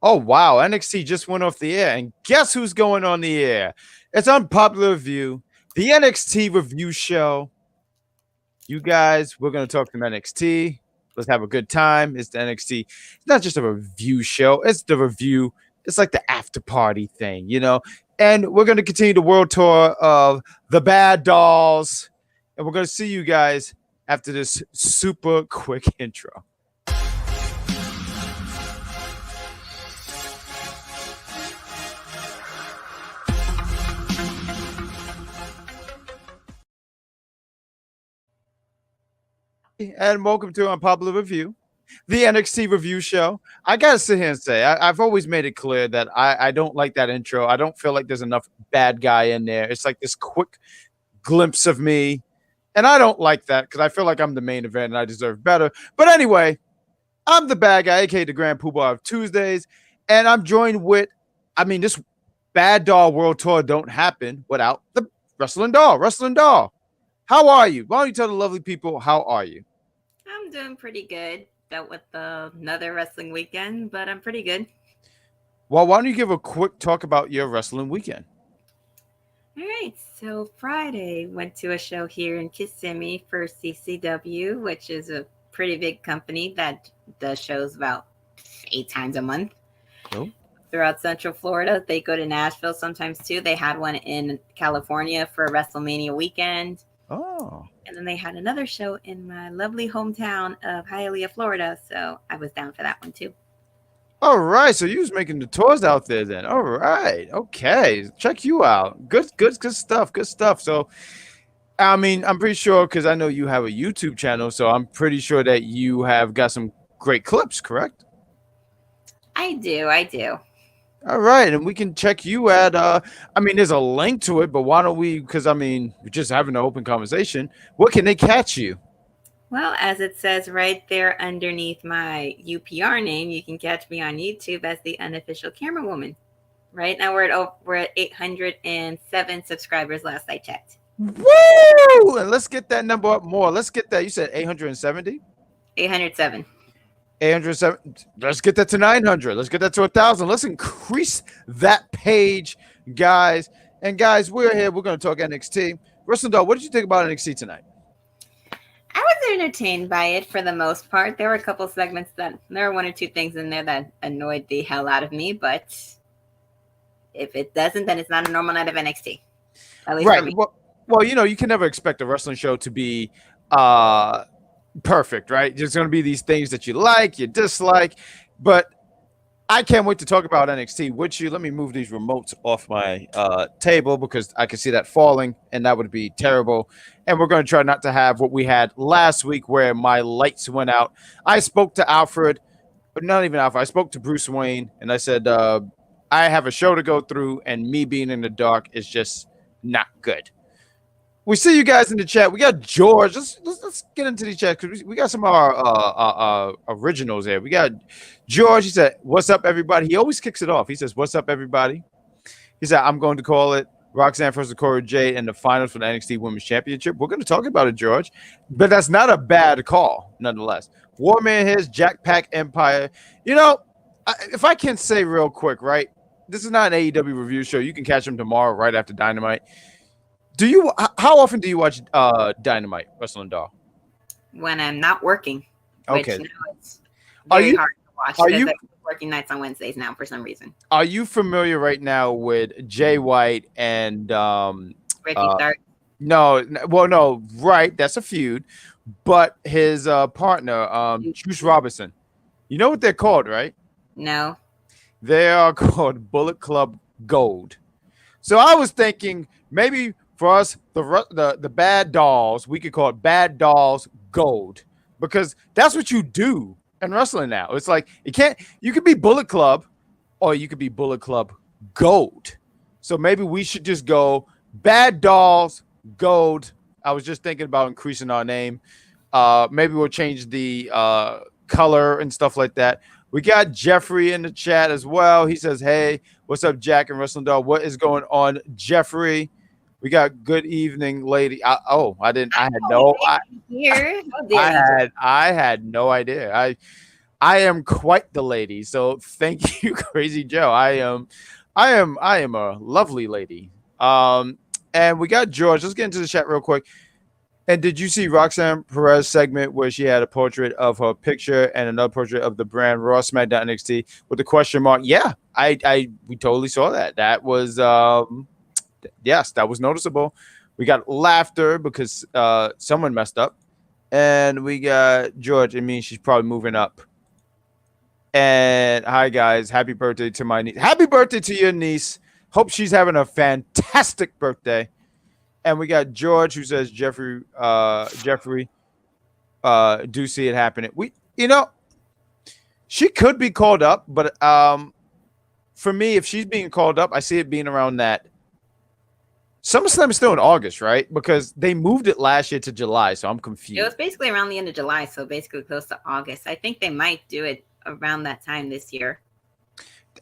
Oh, wow. NXT just went off the air. And guess who's going on the air? It's Unpopular Review, the NXT review show. You guys, we're going to talk some NXT. Let's have a good time. It's the NXT. It's not just a review show, it's the review. It's like the after party thing, you know? And we're going to continue the world tour of the Bad Dolls. And we're going to see you guys after this super quick intro. And welcome to Unpopular Review, the NXT review show. I gotta sit here and say, I've always made it clear that I don't like that intro. I don't feel like there's enough bad guy in there. It's like this quick glimpse of me, and I don't like that because I feel like I'm the main event and I deserve better. But anyway, I'm the bad guy, aka the Grand Poobah of Tuesdays, and I'm joined with, this Bad Doll World Tour don't happen without the Wrestling Doll. Wrestling Doll, how are you? Why don't you tell the lovely people how are you? I'm doing pretty good. Dealt with another wrestling weekend, but I'm pretty good. Well, why don't you give a quick talk about your wrestling weekend? All right. So Friday went to a show here in Kissimmee for CCW, which is a pretty big company that does shows about 8 times a month. Cool. Throughout Central Florida. They go to Nashville sometimes too. They had one in California for WrestleMania weekend. Oh. And then they had another show in my lovely hometown of Hialeah, Florida. So I was down for that one too. All right. So you was making the tours out there then. All right. Okay. Check you out. Good stuff. Good stuff. So, I'm pretty sure because I know you have a YouTube channel. So I'm pretty sure that you have got some great clips, correct? I do. All right, and we can check you at there's a link to it, but why don't we, because we're just having an open conversation. What can they catch you? Well, as it says right there underneath my UPR name, you can catch me on YouTube as the unofficial camera woman. Right now we're at 807 subscribers last I checked. Woo! And let's get that number up more. Let's get that. You said 870? 807. 807. Let's get that to 900. Let's get that to 1,000. Let's increase that page, guys. And guys, we're here. We're going to talk NXT. Wrestling Doll, what did you think about NXT tonight? I was entertained by it for the most part. There were a couple segments there were 1 or 2 things in there that annoyed the hell out of me. But if it doesn't, then it's not a normal night of NXT. At least for me. Well, you can never expect a wrestling show to be perfect, right? There's going to be these things that you like, you dislike, but I can't wait to talk about NXT with you. Let me move these remotes off my table because I can see that falling, and that would be terrible. And we're going to try not to have what we had last week where my lights went out. I spoke to Alfred, but not even Alfred. I spoke to Bruce Wayne, and I said, I have a show to go through, and me being in the dark is just not good. We see you guys in the chat. We got George. Let's get into the chat because we got some of our originals here. We got George. He said, "What's up, everybody?" He always kicks it off. He says, "What's up, everybody?" He said, "I'm going to call it Roxanne versus Cora Jade in the finals for the NXT Women's Championship." We're going to talk about it, George, but that's not a bad call, nonetheless. Warman His Jack Pack Empire. If I can say real quick, right? This is not an AEW review show. You can catch them tomorrow right after Dynamite. How often do you watch Dynamite, Wrestling Doll? When I'm not working. Okay. Which, it's very hard to watch because I'm working nights on Wednesdays now for some reason. Are you familiar right now with Jay White and Ricky Stark? No, right. That's a feud. But his partner, Juice Robinson. You know what they're called, right? No. They are called Bullet Club Gold. So I was thinking maybe for us, the Bad Dolls, we could call it Bad Dolls Gold because that's what you do in wrestling now. It's like you could be Bullet Club or you could be Bullet Club Gold. So maybe we should just go Bad Dolls Gold. I was just thinking about increasing our name. Maybe we'll change the color and stuff like that. We got Jeffrey in the chat as well. He says, "Hey, what's up, Jack and Wrestling Doll? What is going on, Jeffrey?" We got good evening, lady. I had no idea. I am quite the lady. So thank you, Crazy Joe. I am a lovely lady. And we got George. Let's get into the chat real quick. And did you see Roxanne Perez segment where she had a portrait of her picture and another portrait of the brand Raw SmackDown NXT with the question mark? Yeah, we totally saw that. That was yes, that was noticeable. We got laughter because someone messed up, and we got George. It means she's probably moving up. And hi guys, happy birthday to my niece. Happy birthday to your niece. Hope she's having a fantastic birthday. And we got George who says Jeffrey do see it happening. She could be called up, but for me, if she's being called up, I see it being around that. SummerSlam is still in August, right? Because they moved it last year to July, so I'm confused. It was basically around the end of July, so basically close to August. I think they might do it around that time this year.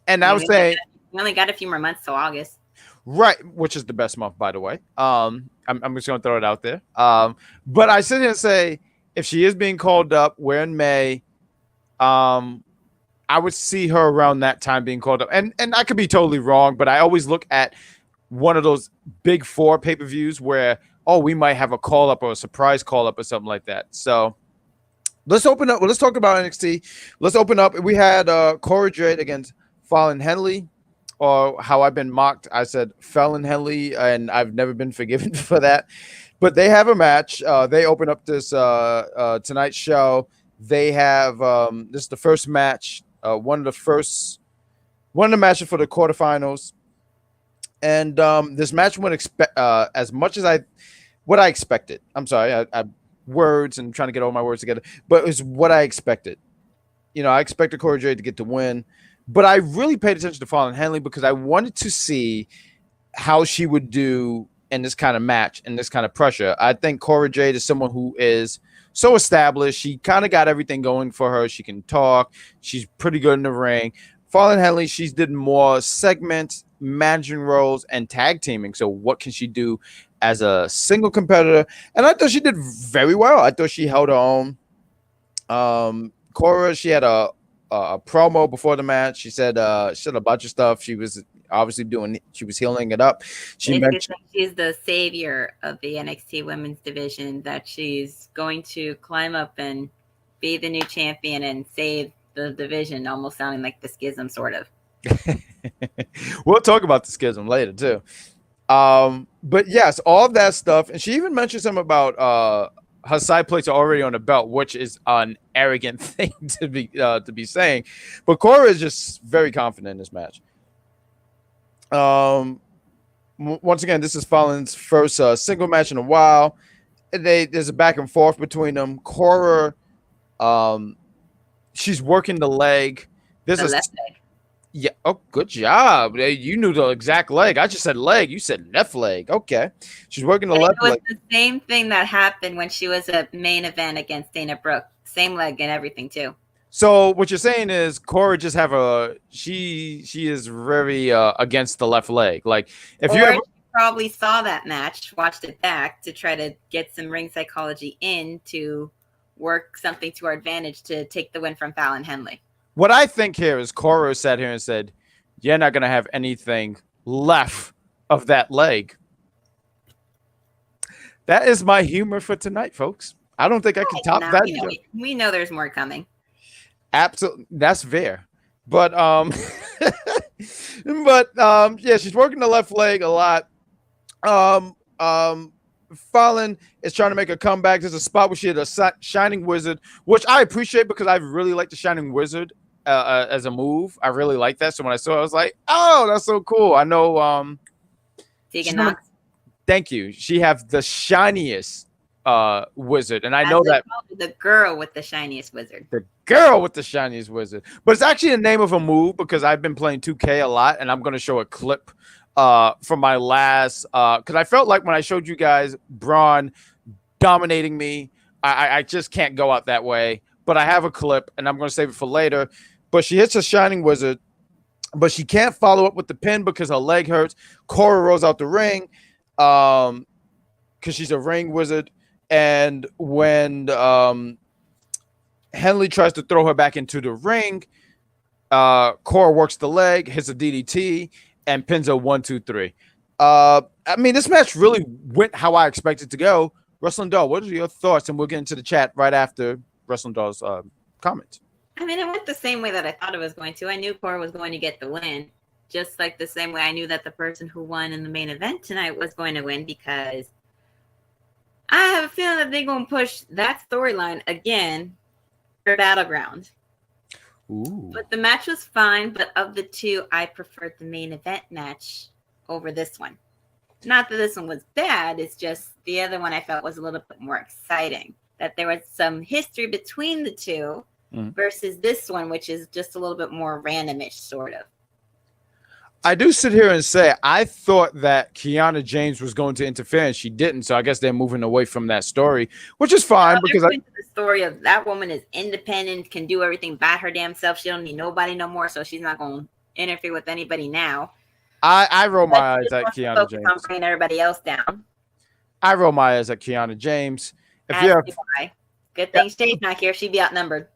And I was saying we only got a few more months till August. Right, which is the best month, by the way. I'm just going to throw it out there. But I sit here and say, if she is being called up, we're in May. I would see her around that time being called up. And I could be totally wrong, but I always look at one of those big 4 pay-per-views where, we might have a call-up or a surprise call-up or something like that. So let's open up. Well, let's talk about NXT. Let's open up. We had Cora Jade against Fallon Henley. Or how I've been mocked, I said Fallon Henley, and I've never been forgiven for that. But they have a match. They open up this tonight's show. They have this is the first match, one of the matches for the quarterfinals. And this match went as much as what I expected. I'm sorry, I words and trying to get all my words together, but it was what I expected. I expected Cora Jade to get the win. But I really paid attention to Fallon Henley because I wanted to see how she would do in this kind of match and this kind of pressure. I think Cora Jade is someone who is so established. She kind of got everything going for her. She can talk. She's pretty good in the ring. Fallon Henley, she's did more segments, managing roles, and tag teaming. So what can she do as a single competitor? And I thought she did very well. I thought she held her own. Cora, she had a promo before the match. She said a bunch of stuff. She was obviously she was healing it up. She mentioned she's the savior of the NXT women's division, that she's going to climb up and be the new champion and save the division, almost sounding like the schism sort of. We'll talk about the schism later too. But yes, all of that stuff. And she even mentioned something about her side plates are already on the belt, which is an arrogant thing to be saying. But Cora is just very confident in this match. Once again, this is Fallon's first single match in a while. There's a back and forth between them. Cora, she's working the leg. The left leg. Yeah. Oh, good job. You knew the exact leg. I just said leg. You said left leg. Okay. She's working the left leg. It was the same thing that happened when she was a main event against Dana Brooke. Same leg and everything too. So what you're saying is Cora just she is very against the left leg. Like if you probably saw that match, watched it back to try to get some ring psychology in to work something to our advantage to take the win from Fallon Henley. What I think here is Cora sat here and said, you're not going to have anything left of that leg. That is my humor for tonight, folks. I don't think I can top that. We know there's more coming. Absolutely. That's fair. But, yeah, she's working the left leg a lot. Fallon is trying to make a comeback. There's a spot where she had a Shining Wizard, which I appreciate because I really like the Shining Wizard as a move. I really like that. So when I saw it, I was like, oh, that's so cool. I know. Tegan Knox. Thank you. She have the shiniest wizard. And I know that the girl with the shiniest wizard. The girl with the shiniest wizard. But it's actually the name of a move because I've been playing 2K a lot and I'm going to show a clip from my last because I felt like when I showed you guys Braun dominating me, I just can't go out that way. But I have a clip and I'm going to save it for later. But she hits a Shining Wizard, but she can't follow up with the pin because her leg hurts. Cora rolls out the ring because she's a ring wizard. And when Henley tries to throw her back into the ring. Cora works the leg, hits a DDT, and pins a 1-2-3. I mean, this match really went how I expected to go. Wrestling Doll, what are your thoughts? And we'll get into the chat right after Wrestling Doll's comments. I mean, it went the same way that I thought it was going to. I knew Cora was going to get the win, just like the same way I knew that the person who won in the main event tonight was going to win, because I have a feeling that they're going to push that storyline again for Battleground. Ooh. But the match was fine, but of the two, I preferred the main event match over this one. Not that this one was bad, it's just the other one I felt was a little bit more exciting. That there was some history between the two versus this one, which is just a little bit more randomish, sort of. I do sit here and say I thought that Kiana James was going to interfere, and she didn't. So I guess they're moving away from that story, which is fine because the story of that woman is independent, can do everything by her damn self. She don't need nobody no more, so she's not going to interfere with anybody now. I roll my eyes at Kiana James. On bringing everybody else down. I roll my eyes at Kiana James. Good thing Shay's not here. She'd be outnumbered.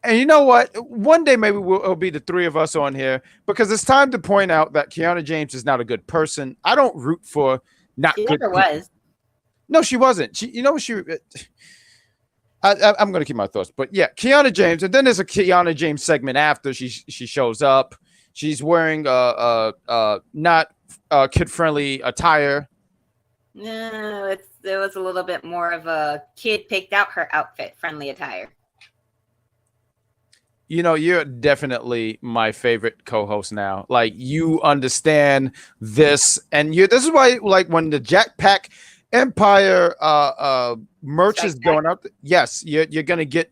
And you know what? One day maybe it'll be the three of us on here, because it's time to point out that Kiana James is not a good person. I don't root for not she good never people. Was. No, she wasn't. I'm going to keep my thoughts. But yeah, Kiana James. And then there's a Kiana James segment after she shows up. She's wearing not kid-friendly attire. No, it was a little bit more of a kid picked out her outfit friendly attire. You know, you're definitely my favorite co-host now. Like, you understand this, and this is why, like, when the Jackpack Empire merch is going out, yes, you're gonna be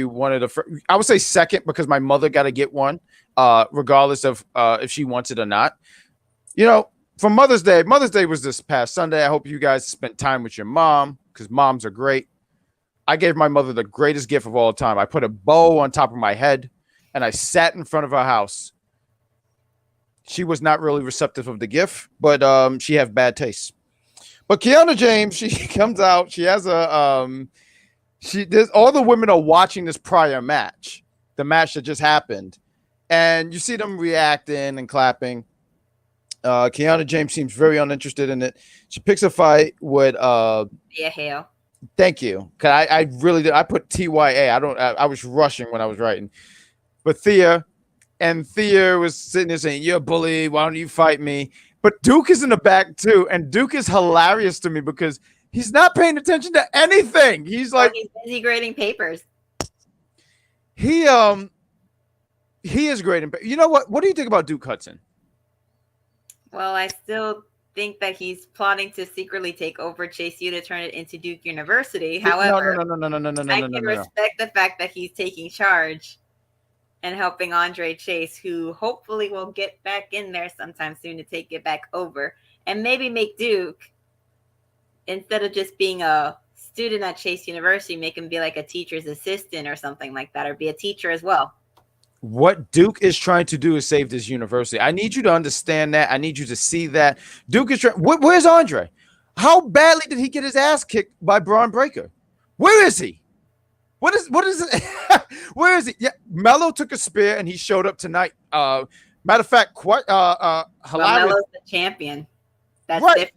one of the first. I would say second, because my mother got to get one, regardless of if she wants it or not. You know, for Mother's Day was this past Sunday. I hope you guys spent time with your mom, because moms are great. I gave my mother the greatest gift of all time. I put a bow on top of my head, and I sat in front of her house. She was not really receptive of the gift, but she have bad taste. But Kiana James, she comes out. She has all the women are watching this prior match, the match that just happened, and you see them reacting and clapping. Kiana James seems very uninterested in it. She picks a fight with Hale. Thank you. Cause I really did. I put TYA. I was rushing when I was writing. But Thea was sitting there saying, "You're a bully. Why don't you fight me?" But Duke is in the back too, and Duke is hilarious to me because he's not paying attention to anything. He's like, he's busy grading papers. He is grading. You know what? What do you think about Duke Hudson? Well, I still think that he's plotting to secretly take over Chase U to turn it into Duke University. However, I can respect the fact that he's taking charge and helping Andre Chase, who hopefully will get back in there sometime soon to take it back over, and maybe make Duke, instead of just being a student at Chase University, make him be like a teacher's assistant or something like that, or be a teacher as well. What Duke is trying to do is save this university. I need you to understand that. I need you to see that. Duke is trying. Where's Andre? How badly did he get his ass kicked by Braun Breaker? Where is he? What is it? Where is he? Yeah, Mello took a spear and he showed up tonight. Matter of fact, quite hilarious. Well, Mello's the champion. That's right. Different.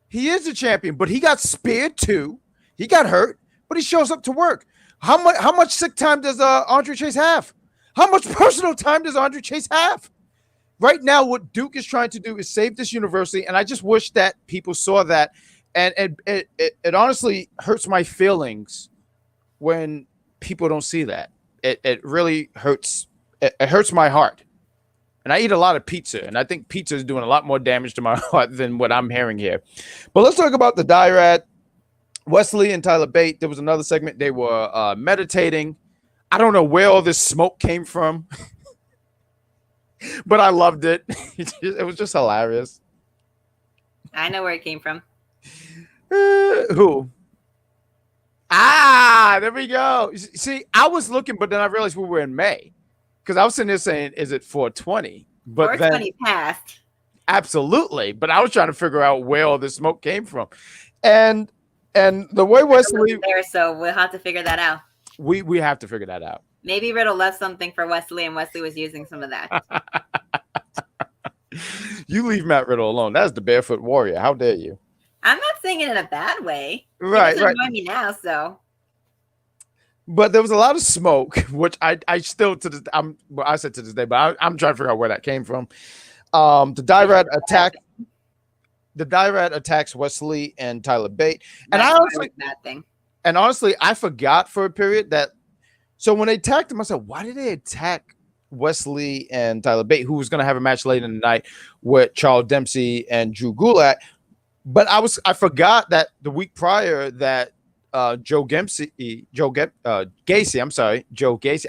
He is the champion, but he got speared too. He got hurt, but he shows up to work. How much sick time does Andre Chase have? How much personal time does Andre Chase have? Right now, what Duke is trying to do is save this university, and I just wish that people saw that. And it honestly hurts my feelings when people don't see that. It really hurts. It hurts my heart. And I eat a lot of pizza, and I think pizza is doing a lot more damage to my heart than what I'm hearing here. But let's talk about the Dyad. Wesley and Tyler Bate. There was another segment. They were meditating. I don't know where all this smoke came from, but I loved it. It was just hilarious. I know where it came from. Who? There we go. See, I was looking, but then I realized we were in May, because I was sitting there saying, "Is it 420?" But 420 passed. Absolutely, but I was trying to figure out where all this smoke came from, and And the way Wesley, there, so we'll have to figure that out. We have to figure that out. Maybe Riddle left something for Wesley, and Wesley was using some of that. You leave Matt Riddle alone. That's the Barefoot Warrior. How dare you? I'm not saying it in a bad way. Right, he doesn't annoy me now, so. But there was a lot of smoke, which I still I said to this day, but I'm trying to figure out where that came from. The Dyad attacks Wesley and Tyler Bate, and honestly, I forgot for a period that. So when they attacked him, I said, why did they attack Wesley and Tyler Bate, who was going to have a match later in the night with Charles Dempsey and Drew Gulak? But I forgot that the week prior that Joe Gacy.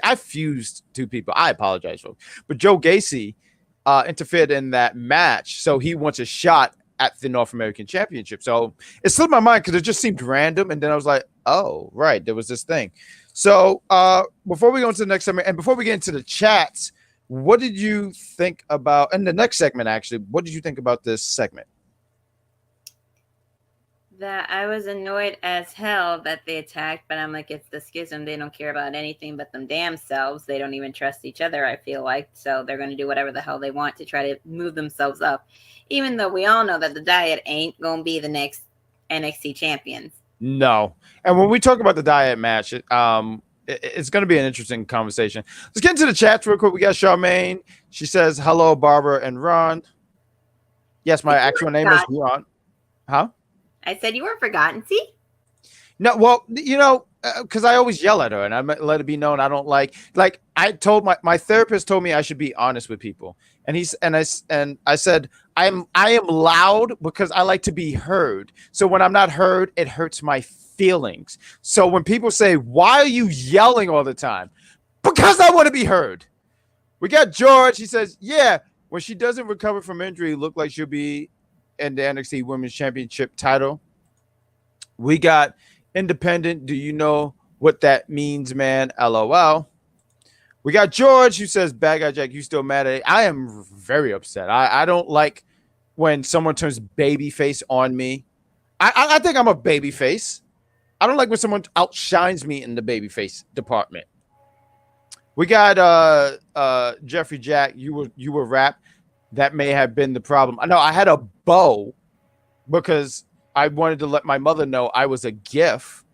I fused two people. I apologize, folks. But Joe Gacy interfered in that match, so he wants a shot at the North American Championship. So it slipped my mind because it just seemed random, and then I was like, oh, right, there was this thing. So before we go into the next segment, and before we get into the chats, what did you think about, and the next segment actually, what did you think about this segment? That I was annoyed as hell that they attacked, but I'm like, it's the schism. They don't care about anything but them damn selves. They don't even trust each other, I feel like. So they're going to do whatever the hell they want to try to move themselves up. Even though we all know that the Dyad ain't going to be the next NXT champions. No. And when we talk about the Dyad match, it's going to be an interesting conversation. Let's get into the chats real quick. We got Charmaine. She says, hello, Barbara and Ron. Yes, my actual name is Ron. Huh? I said you weren't forgotten. See? No, well, because I always yell at her, and I let it be known I don't like I told my therapist told me I should be honest with people, and I said I am loud because I like to be heard. So when I'm not heard, it hurts my feelings. So when people say, "Why are you yelling all the time?" Because I want to be heard. We got George. He says, "Yeah, when she doesn't recover from injury, look like she'll be in the NXT Women's Championship title." We got Independent. Do you know what that means, man? LOL. We got George who says, Bad Guy Jack, you still mad at it? I am very upset. I don't like when someone turns babyface on me. I think I'm a babyface. I don't like when someone outshines me in the babyface department. We got Jeffrey Jack. You were rap. That may have been the problem. I know I had a bow because I wanted to let my mother know I was a GIF,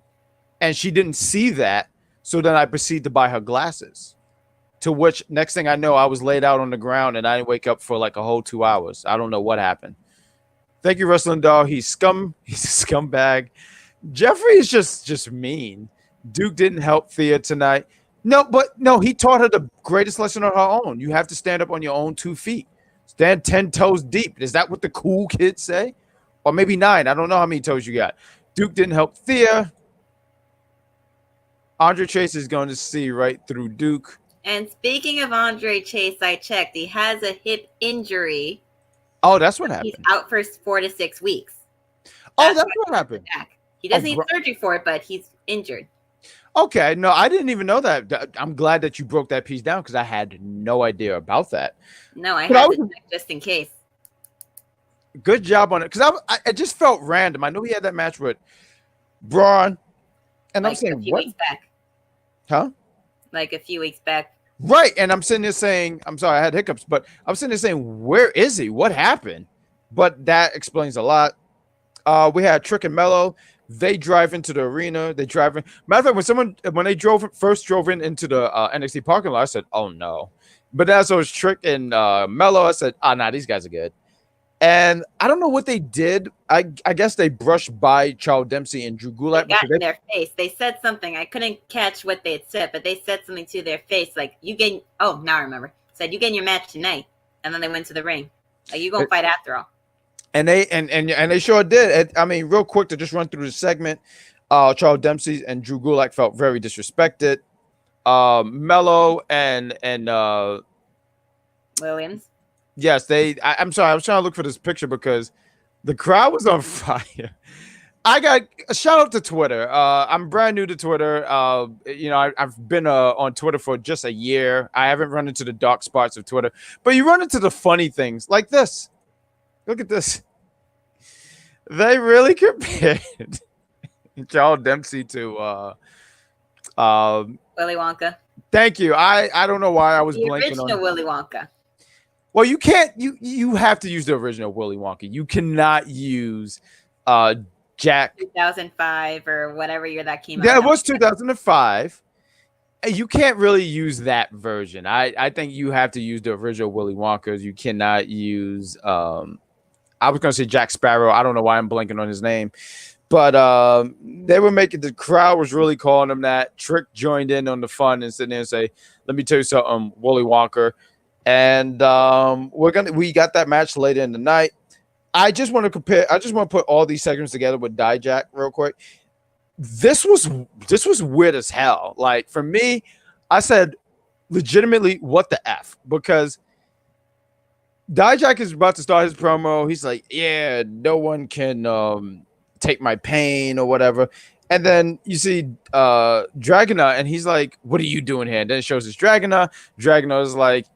and she didn't see that. So then I proceeded to buy her glasses, to which next thing I know, I was laid out on the ground and I didn't wake up for like a whole 2 hours. I don't know what happened. Thank you, Wrestling Dog. He's a scumbag. Jeffrey is just mean. Duke didn't help Thea tonight. No, he taught her the greatest lesson on her own. You have to stand up on your own 2 feet. Stand 10 toes deep. Is that what the cool kids say? Or maybe 9. I don't know how many toes you got. Duke didn't help Thea. Andre Chase is going to see right through Duke. And speaking of Andre Chase, I checked. He has a hip injury. Oh, that's what happened. He's out for 4 to 6 weeks. That's what happened. He doesn't need surgery for it, but he's injured. Okay, no, I didn't even know that. I'm glad that you broke that piece down because I had no idea about that. No, I had to check just in case. Good job on it, because it just felt random. I know he had that match with Braun, and I'm saying, what? Weeks back. Huh? Like a few weeks back. Right, and I'm sitting there saying, I'm sorry, I had hiccups, but I'm sitting there saying, where is he? What happened? But that explains a lot. We had Trick and Mello. They drive into the arena. They drive in. Matter of fact, when they first drove into the NXT parking lot, I said, "Oh no!" But as I was Trick and Mello, I said, "Ah, nah, these guys are good." And I don't know what they did. I guess they brushed by Charles Dempsey and Drew Gulak. They got in their face. They said something. I couldn't catch what they had said, but they said something to their face, like "You gain." Oh, now I remember. Said you gain your match tonight, and then they went to the ring. Like you gonna fight after all. And they sure did. I mean, real quick to just run through the segment. Charles Dempsey and Drew Gulak felt very disrespected. Mello and Williams. Yes, I'm sorry. I was trying to look for this picture because the crowd was on fire. I got a shout out to Twitter. I'm brand new to Twitter. I've been on Twitter for just a year. I haven't run into the dark spots of Twitter, but you run into the funny things like this. Look at this. They really compared Charles Dempsey to Willy Wonka. thank you. I don't know why I was The blanking original on. Willy Wonka. Well, you can't. You have to use the original Willy Wonka. You cannot use Jack. 2005 or whatever year that came out. Yeah, it was 2005. You can't really use that version. I think you have to use the original Willy Wonka. You cannot use. I was going to say Jack Sparrow. I don't know why I'm blanking on his name. But they were making, the crowd was really calling him that. Trick joined in on the fun and sitting there and say, let me tell you something, Willy Wonka. And we got that match later in the night. I just want to put all these segments together with Dyad real quick. This was weird as hell. Like, for me, I said legitimately, what the F? Because Dyad is about to start his promo. He's like, yeah, no one can take my pain or whatever. And then you see Dragunov, and he's like, what are you doing here? And then it shows us Dragunov. Dragunov is like,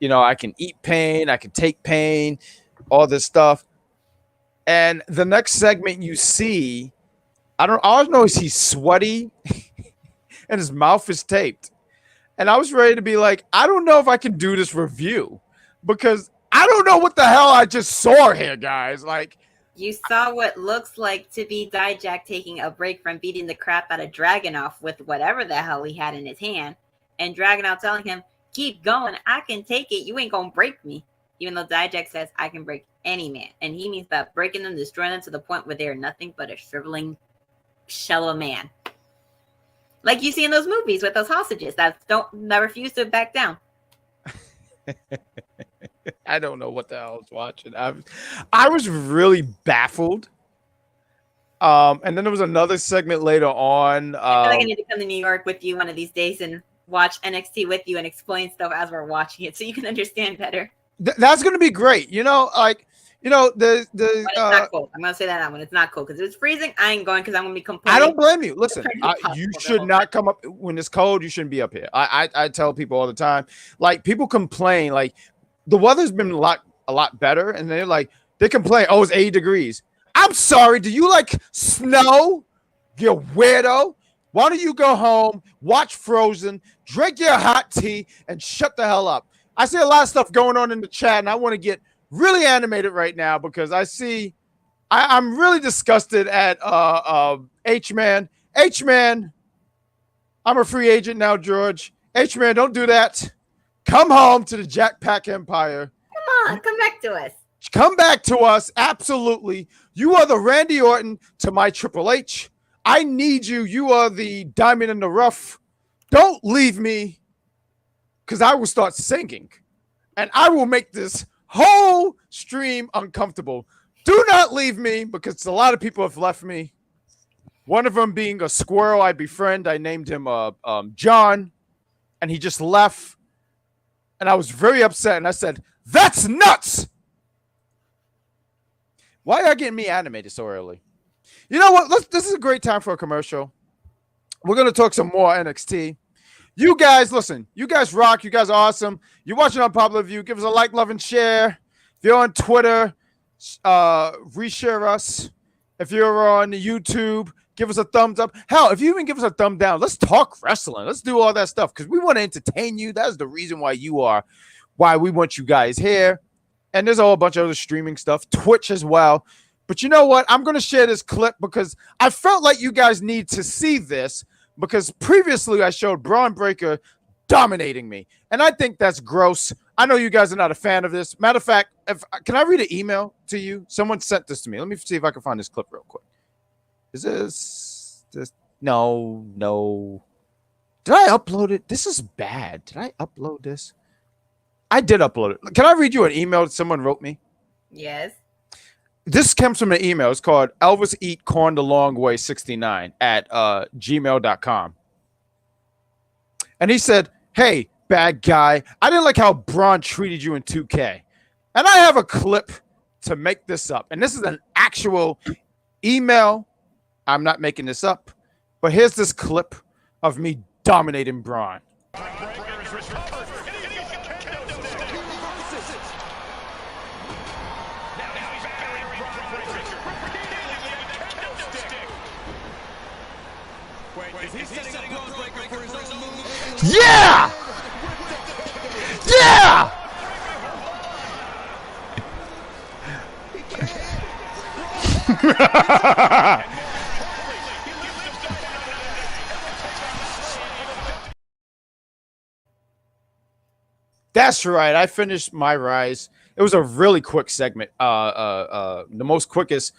I can eat pain, I can take pain, all this stuff. And the next segment you see, all I know is he's sweaty and his mouth is taped. And I was ready to be like, I don't know if I can do this review because I don't know what the hell I just saw here, guys. Like, you saw what looks like to be Dyad taking a break from beating the crap out of Dragunov with whatever the hell he had in his hand. And Dragunov telling him, keep going, I can take it. You ain't going to break me. Even though Dyad says, I can break any man. And he means that breaking them, destroying them to the point where they are nothing but a shriveling shell of a man. Like you see in those movies with those hostages that refuse to back down. I don't know what the hell I was watching. I was really baffled. And then there was another segment later on. I feel like I need to come to New York with you one of these days and watch NXT with you and explain stuff as we're watching it so you can understand better. That's going to be great. It's not cold. I'm going to say that now when it's not cold because if it's freezing, I ain't going because I'm going to be complaining. I don't blame you. Listen, you should not come up when it's cold. You shouldn't be up here. I tell people all the time, like, people complain, like, the weather's been a lot better, and they're like, they complain, oh, it's 80 degrees. I'm sorry, do you like snow? You weirdo. Why don't you go home, watch Frozen, drink your hot tea, and shut the hell up? I see a lot of stuff going on in the chat, and I want to get really animated right now because I'm really disgusted at H-Man. H-Man, I'm a free agent now, George. H-Man, don't do that. Come home to the Jackpack Empire. Come on, come back to us. Come back to us, absolutely. You are the Randy Orton to my Triple H. I need you. You are the diamond in the rough. Don't leave me, because I will start singing, and I will make this whole stream uncomfortable. Do not leave me, because a lot of people have left me. One of them being a squirrel I befriend. I named him John, and he just left. And I was very upset, and I said, that's nuts! Why are you getting me animated so early? You know what? This is a great time for a commercial. We're going to talk some more NXT. You guys, listen. You guys rock. You guys are awesome. You're watching Unpopular View. Give us a like, love, and share. If you're on Twitter, reshare us. If you're on YouTube, give us a thumbs up. Hell, if you even give us a thumb down, let's talk wrestling. Let's do all that stuff because we want to entertain you. That's the reason why we want you guys here. And there's a whole bunch of other streaming stuff, Twitch as well. But you know what? I'm going to share this clip because I felt like you guys need to see this because previously I showed Braun Breaker dominating me. And I think that's gross. I know you guys are not a fan of this. Matter of fact, can I read an email to you? Someone sent this to me. Let me see if I can find this clip real quick. Is this? No. Did I upload it? This is bad. Did I upload this? I did upload it. Can I read you an email that someone wrote me? Yes. This comes from an email. It's called Elvis Eat Corn the Long Way 69 at gmail.com. And he said, hey, bad guy, I didn't like how Braun treated you in 2K. And I have a clip to make this up. And this is an actual email. I'm not making this up. But here's this clip of me dominating Braun. Yeah! Yeah! That's right. I finished my rise. It was a really quick segment. The most quickest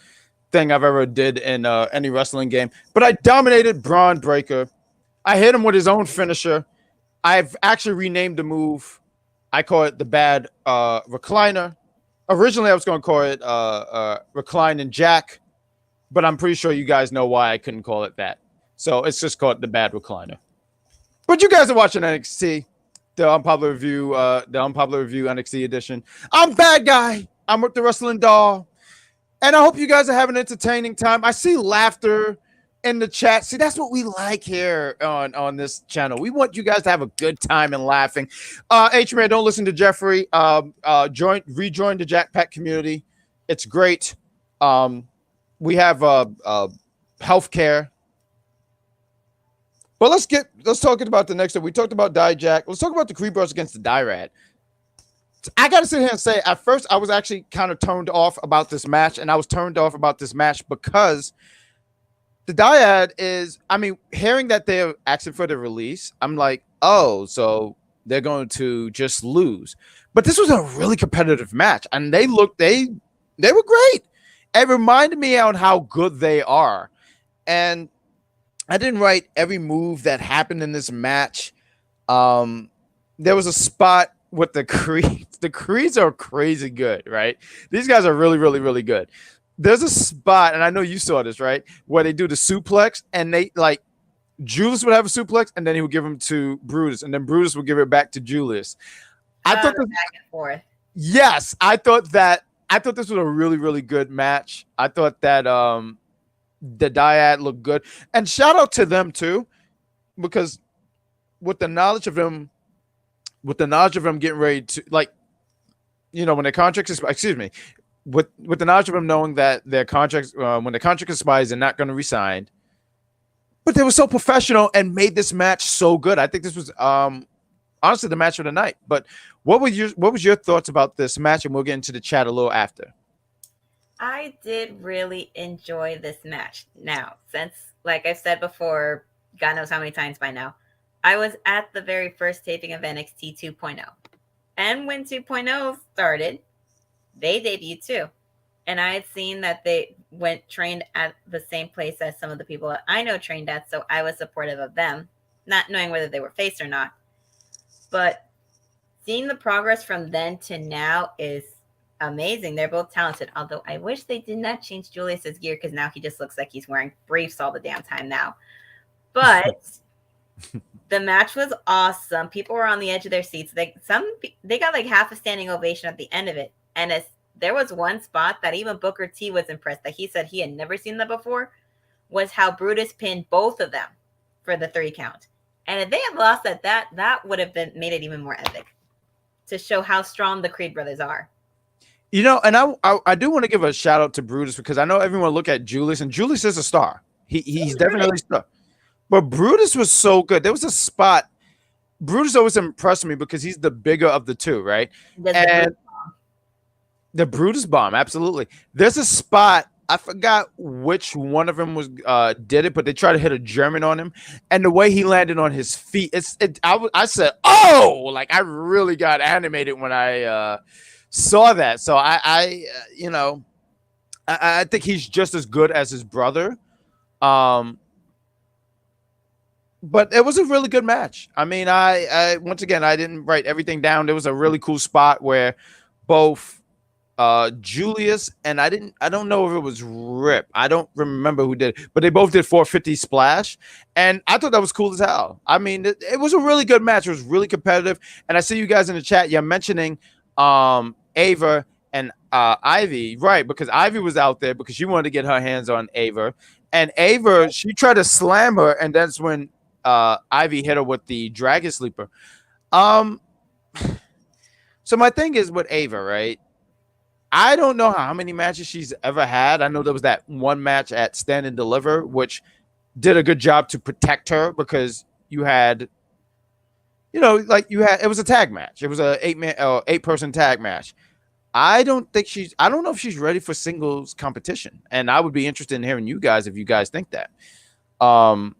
thing I've ever did in any wrestling game. But I dominated Braun Breaker. I hit him with his own finisher. I've actually renamed the move. I call it the bad recliner. Originally, I was going to call it recline and jack, but I'm pretty sure you guys know why I couldn't call it that. So it's just called the bad recliner. But you guys are watching NXT, the unpopular review NXT edition. I'm Bad Guy. I'm with the Wrestling Doll. And I hope you guys are having an entertaining time. I see laughter in the chat. See, that's what we like here on this channel. We want you guys to have a good time and laughing. H-Man, don't listen to Jeffrey. Rejoin the Jackpack community. It's great. We have healthcare. But let's talk about the next one. We talked about Dyad. Let's talk about the Creed Bros against the Dyad. I got to sit here and say, at first, I was actually kind of turned off about this match, and I was turned off about this match because the Dyad is, I mean, hearing that they're asking for the release, I'm like, oh, so they're going to just lose. But this was a really competitive match, and they were great. It reminded me on how good they are. And I didn't write every move that happened in this match. There was a spot with the Creeds. The Creeds are crazy good, right? These guys are really, really, really good. There's a spot, and I know you saw this, right? Where they do the suplex, and they like Julius would have a suplex, and then he would give him to Brutus, and then Brutus would give it back to Julius. I thought this, back and forth. Yes, I thought this was a really, really good match. I thought that the Dyad looked good, and shout out to them too, because with the knowledge of them getting ready to, like, you know, when their contracts with the knowledge of them knowing that their contracts when the contract expires, they're not going to resign, but they were so professional and made this match so good. I think this was honestly the match of the night. But what was your thoughts about this match? And we'll get into the chat a little after. I did really enjoy this match. Now, since, like I've said before, God knows how many times by now, I was at the very first taping of NXT 2.0. And when 2.0 started, they debuted too. And I had seen that they trained at the same place as some of the people that I know trained at, so I was supportive of them, not knowing whether they were face or not. But seeing the progress from then to now is amazing. They're both talented, although I wish they did not change Julius's gear, because now he just looks like he's wearing briefs all the damn time now. But the match was awesome. People were on the edge of their seats. They got like half a standing ovation at the end of it. And there was one spot that even Booker T was impressed, that he said he had never seen that before, was how Brutus pinned both of them for the 3 count. And if they had lost at that would have made it even more epic, to show how strong the Creed brothers are. You know, and I do want to give a shout out to Brutus, because I know everyone look at Julius, and Julius is a star. He's definitely a star. But Brutus was so good. There was a spot. Brutus always impressed me because he's the bigger of the two, right? And the Brutus bomb, absolutely. There's a spot, I forgot which one of them was did it, but they tried to hit a German on him, and the way he landed on his feet, I said, oh, like I really got animated when I saw that. So I think he's just as good as his brother. But it was a really good match. I mean, I once again, I didn't write everything down. There was a really cool spot where both Julius and I don't know if it was Rip. I don't remember who did, but they both did 450 splash, and I thought that was cool as hell. I mean, it was a really good match. It was really competitive, and I see you guys in the chat. You're mentioning Ava and Ivy, right? Because Ivy was out there because she wanted to get her hands on Ava, and Ava, she tried to slam her, and that's when Ivy hit her with the Dragon Sleeper. So my thing is with Ava, right? I don't know how many matches she's ever had. I know there was that one match at Stand and Deliver, which did a good job to protect her because you had, it was a tag match. It was a 8-person tag match. I don't know if she's ready for singles competition, and I would be interested in hearing you guys if you guys think that. But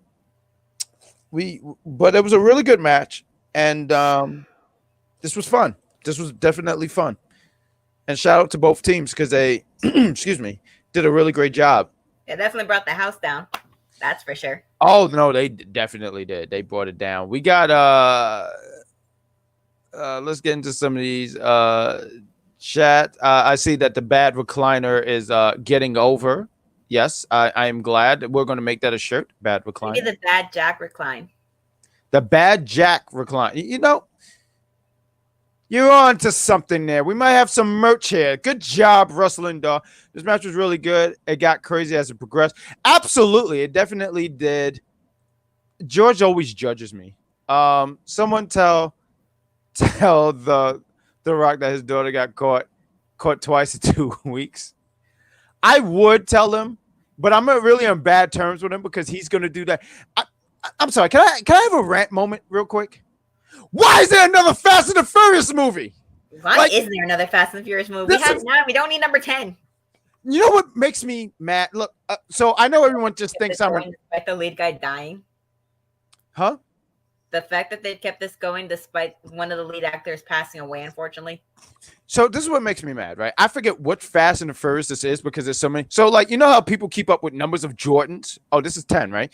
it was a really good match, and this was fun. This was definitely fun, and shout out to both teams because they, excuse me, did a really great job. It definitely brought the house down. That's for sure. Oh no, they definitely did. They brought it down. We got let's get into some of these chat. I see that the bad recliner is getting over. Yes, I am glad. We're going to make that a shirt. Bad recliner. Maybe the bad Jack recline. The bad Jack recline. You're on to something there. We might have some merch here. Good job, Russell and Daw. This match was really good. It got crazy as it progressed. Absolutely. It definitely did. George always judges me. Someone tell the Rock that his daughter got caught twice in 2 weeks. I would tell him, but I'm not really on bad terms with him because he's going to do that. I'm sorry. Can I have a rant moment real quick? Why is there another Fast and the Furious movie? Why isn't there another Fast and the Furious movie? We had 9. We don't need number 10. You know what makes me mad? Look, so I know everyone just thinks I'm despite the lead guy dying. Huh? The fact that they kept this going despite one of the lead actors passing away, unfortunately. So this is what makes me mad, right? I forget what Fast and the Furious this is because there's so many. So like, you know how people keep up with numbers of Jordans? Oh, this is 10, right?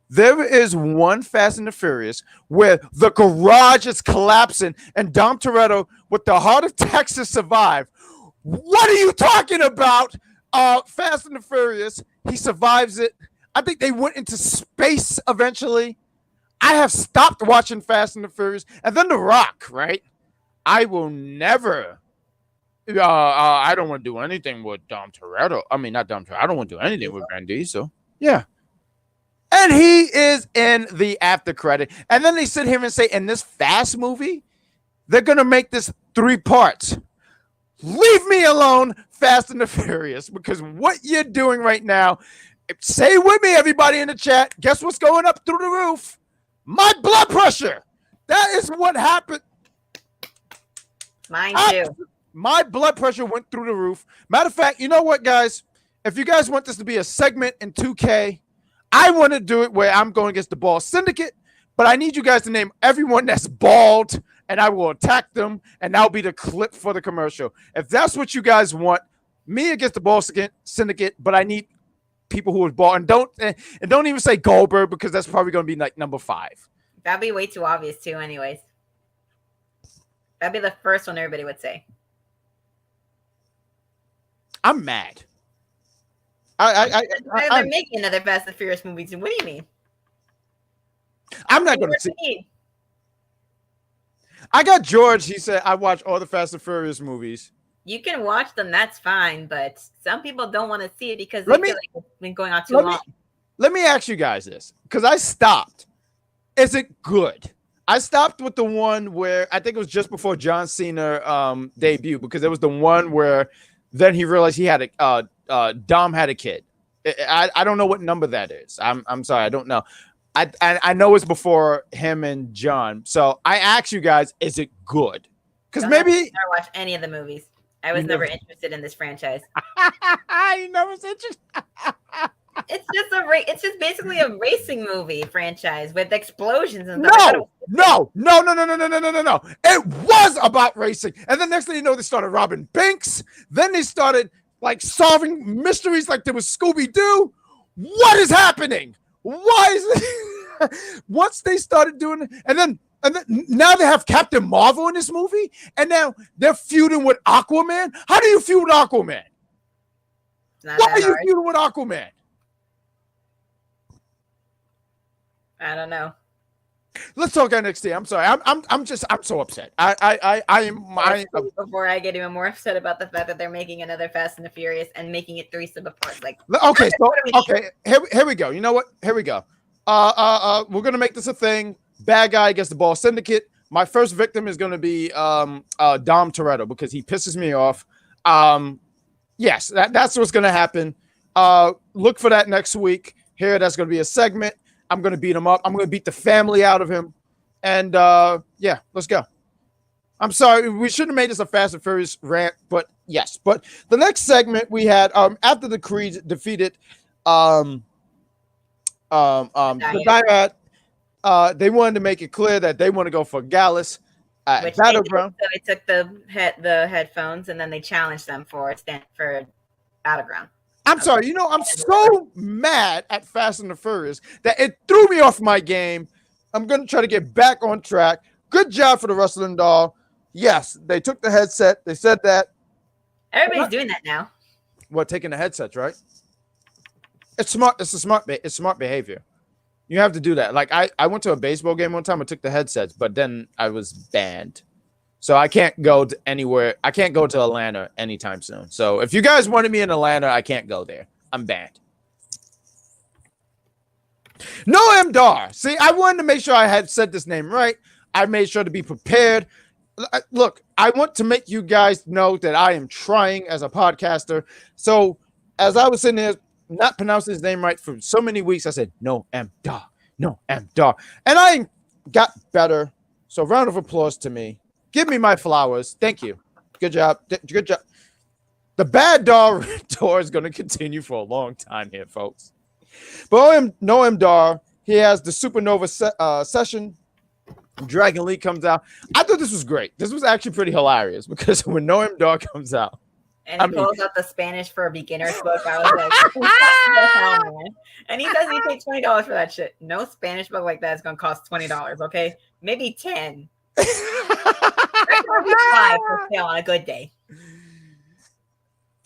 There is one Fast and the Furious where the garage is collapsing and Dom Toretto with the heart attack to survive. What are you talking about? Fast and the Furious. He survives it. I think they went into space eventually. I have stopped watching Fast and the Furious. And then The Rock, right? I will never. I don't want to do anything with Dom Toretto. I mean, not Dom Toretto. I don't want to do anything with Vin Diesel. Yeah. And he is in the after credit. And then they sit here and say, in this Fast movie, they're going to make this 3 parts. Leave me alone, Fast and the Furious, because what you're doing right now, say with me, everybody in the chat, guess what's going up through the roof? My blood pressure. That is what happened. Mine too. My blood pressure went through the roof. Matter of fact, you know what, guys? If you guys want this to be a segment in 2K, I want to do it where I'm going against the Ball Syndicate, but I need you guys to name everyone that's bald, and I will attack them, and that'll be the clip for the commercial. If that's what you guys want, me against the Ball Syndicate, but I need people who are bald, and don't even say Goldberg because that's probably going to be like number 5. That'd be way too obvious too, anyways. That'd be the first one everybody would say. I'm mad. They're making another Fast and Furious movie. What do you mean? I'm not going to see. I got George. He said I watch all the Fast and Furious movies. You can watch them. That's fine. But some people don't want to see it because they feel like it's been going on too long. Let me ask you guys this because I stopped. Is it good? I stopped with the one where I think it was just before John Cena debut because it was the one where then he realized he had Dom had a kid. I don't know what number that is. I'm sorry, I don't know. I know it's before him and John. So I ask you guys, is it good? Because maybe I never watched any of the movies. I was never interested in this franchise. You never was interested. It's just basically a racing movie franchise with explosions and stuff. No. It was about racing. And then next thing you know, they started robbing banks. Then they started like solving mysteries like there was Scooby-Doo. What is happening? Why is it? Once they started doing it, and then now they have Captain Marvel in this movie, and now they're feuding with Aquaman. How do you feud with Aquaman? Why are you feuding with Aquaman? I don't know. Let's talk NXT. I'm sorry. I'm so upset. I am. Before I get even more upset about the fact that they're making another Fast and the Furious and making it 3 sub-parts. Like, okay, here we go. You know what? Here we go. We're gonna make this a thing. Bad guy against the Ball Syndicate. My first victim is gonna be Dom Toretto because he pisses me off. Yes, that's what's gonna happen. Look for that next week. Here, that's gonna be a segment. I'm going to beat him up. I'm going to beat the family out of him. And yeah, let's go. I'm sorry, we shouldn't have made this a Fast and Furious rant, but yes. But the next segment we had after the Creed defeated the Dyad, they wanted to make it clear that they want to go for Gallus at Battleground. So they took the headphones and then they challenged them for Battleground. I'm sorry, you know, I'm so mad at Fast and the Furious that it threw me off my game. I'm going to try to get back on track. Good job for the Wrestling Doll. Yes, they took the headset. They said that. Everybody's doing that now. What, taking the headsets, right? It's smart. It's smart behavior. You have to do that. Like I went to a baseball game one time. I took the headsets, but then I was banned. So I can't go to anywhere. I can't go to Atlanta anytime soon. So if you guys wanted me in Atlanta, I can't go there. I'm banned. Noam Dar. See, I wanted to make sure I had said this name right. I made sure to be prepared. Look, I want to make you guys know that I am trying as a podcaster. So as I was sitting there not pronouncing his name right for so many weeks, I said, Noam Dar, Noam Dar. And I got better. So round of applause to me. Give me my flowers. Thank you. Good job. Good job. The bad Dar tour is going to continue for a long time here, folks. But Noam Dar, he has the Supernova Session. Dragon Lee comes out. I thought this was great. This was actually pretty hilarious because when Noam Dar comes out, and he pulls out the Spanish for Beginners book, I was like, and he says he paid $20 for that shit. No Spanish book like that is going to cost $20. Okay, maybe 10. That's going to be 5 for sale on a good day.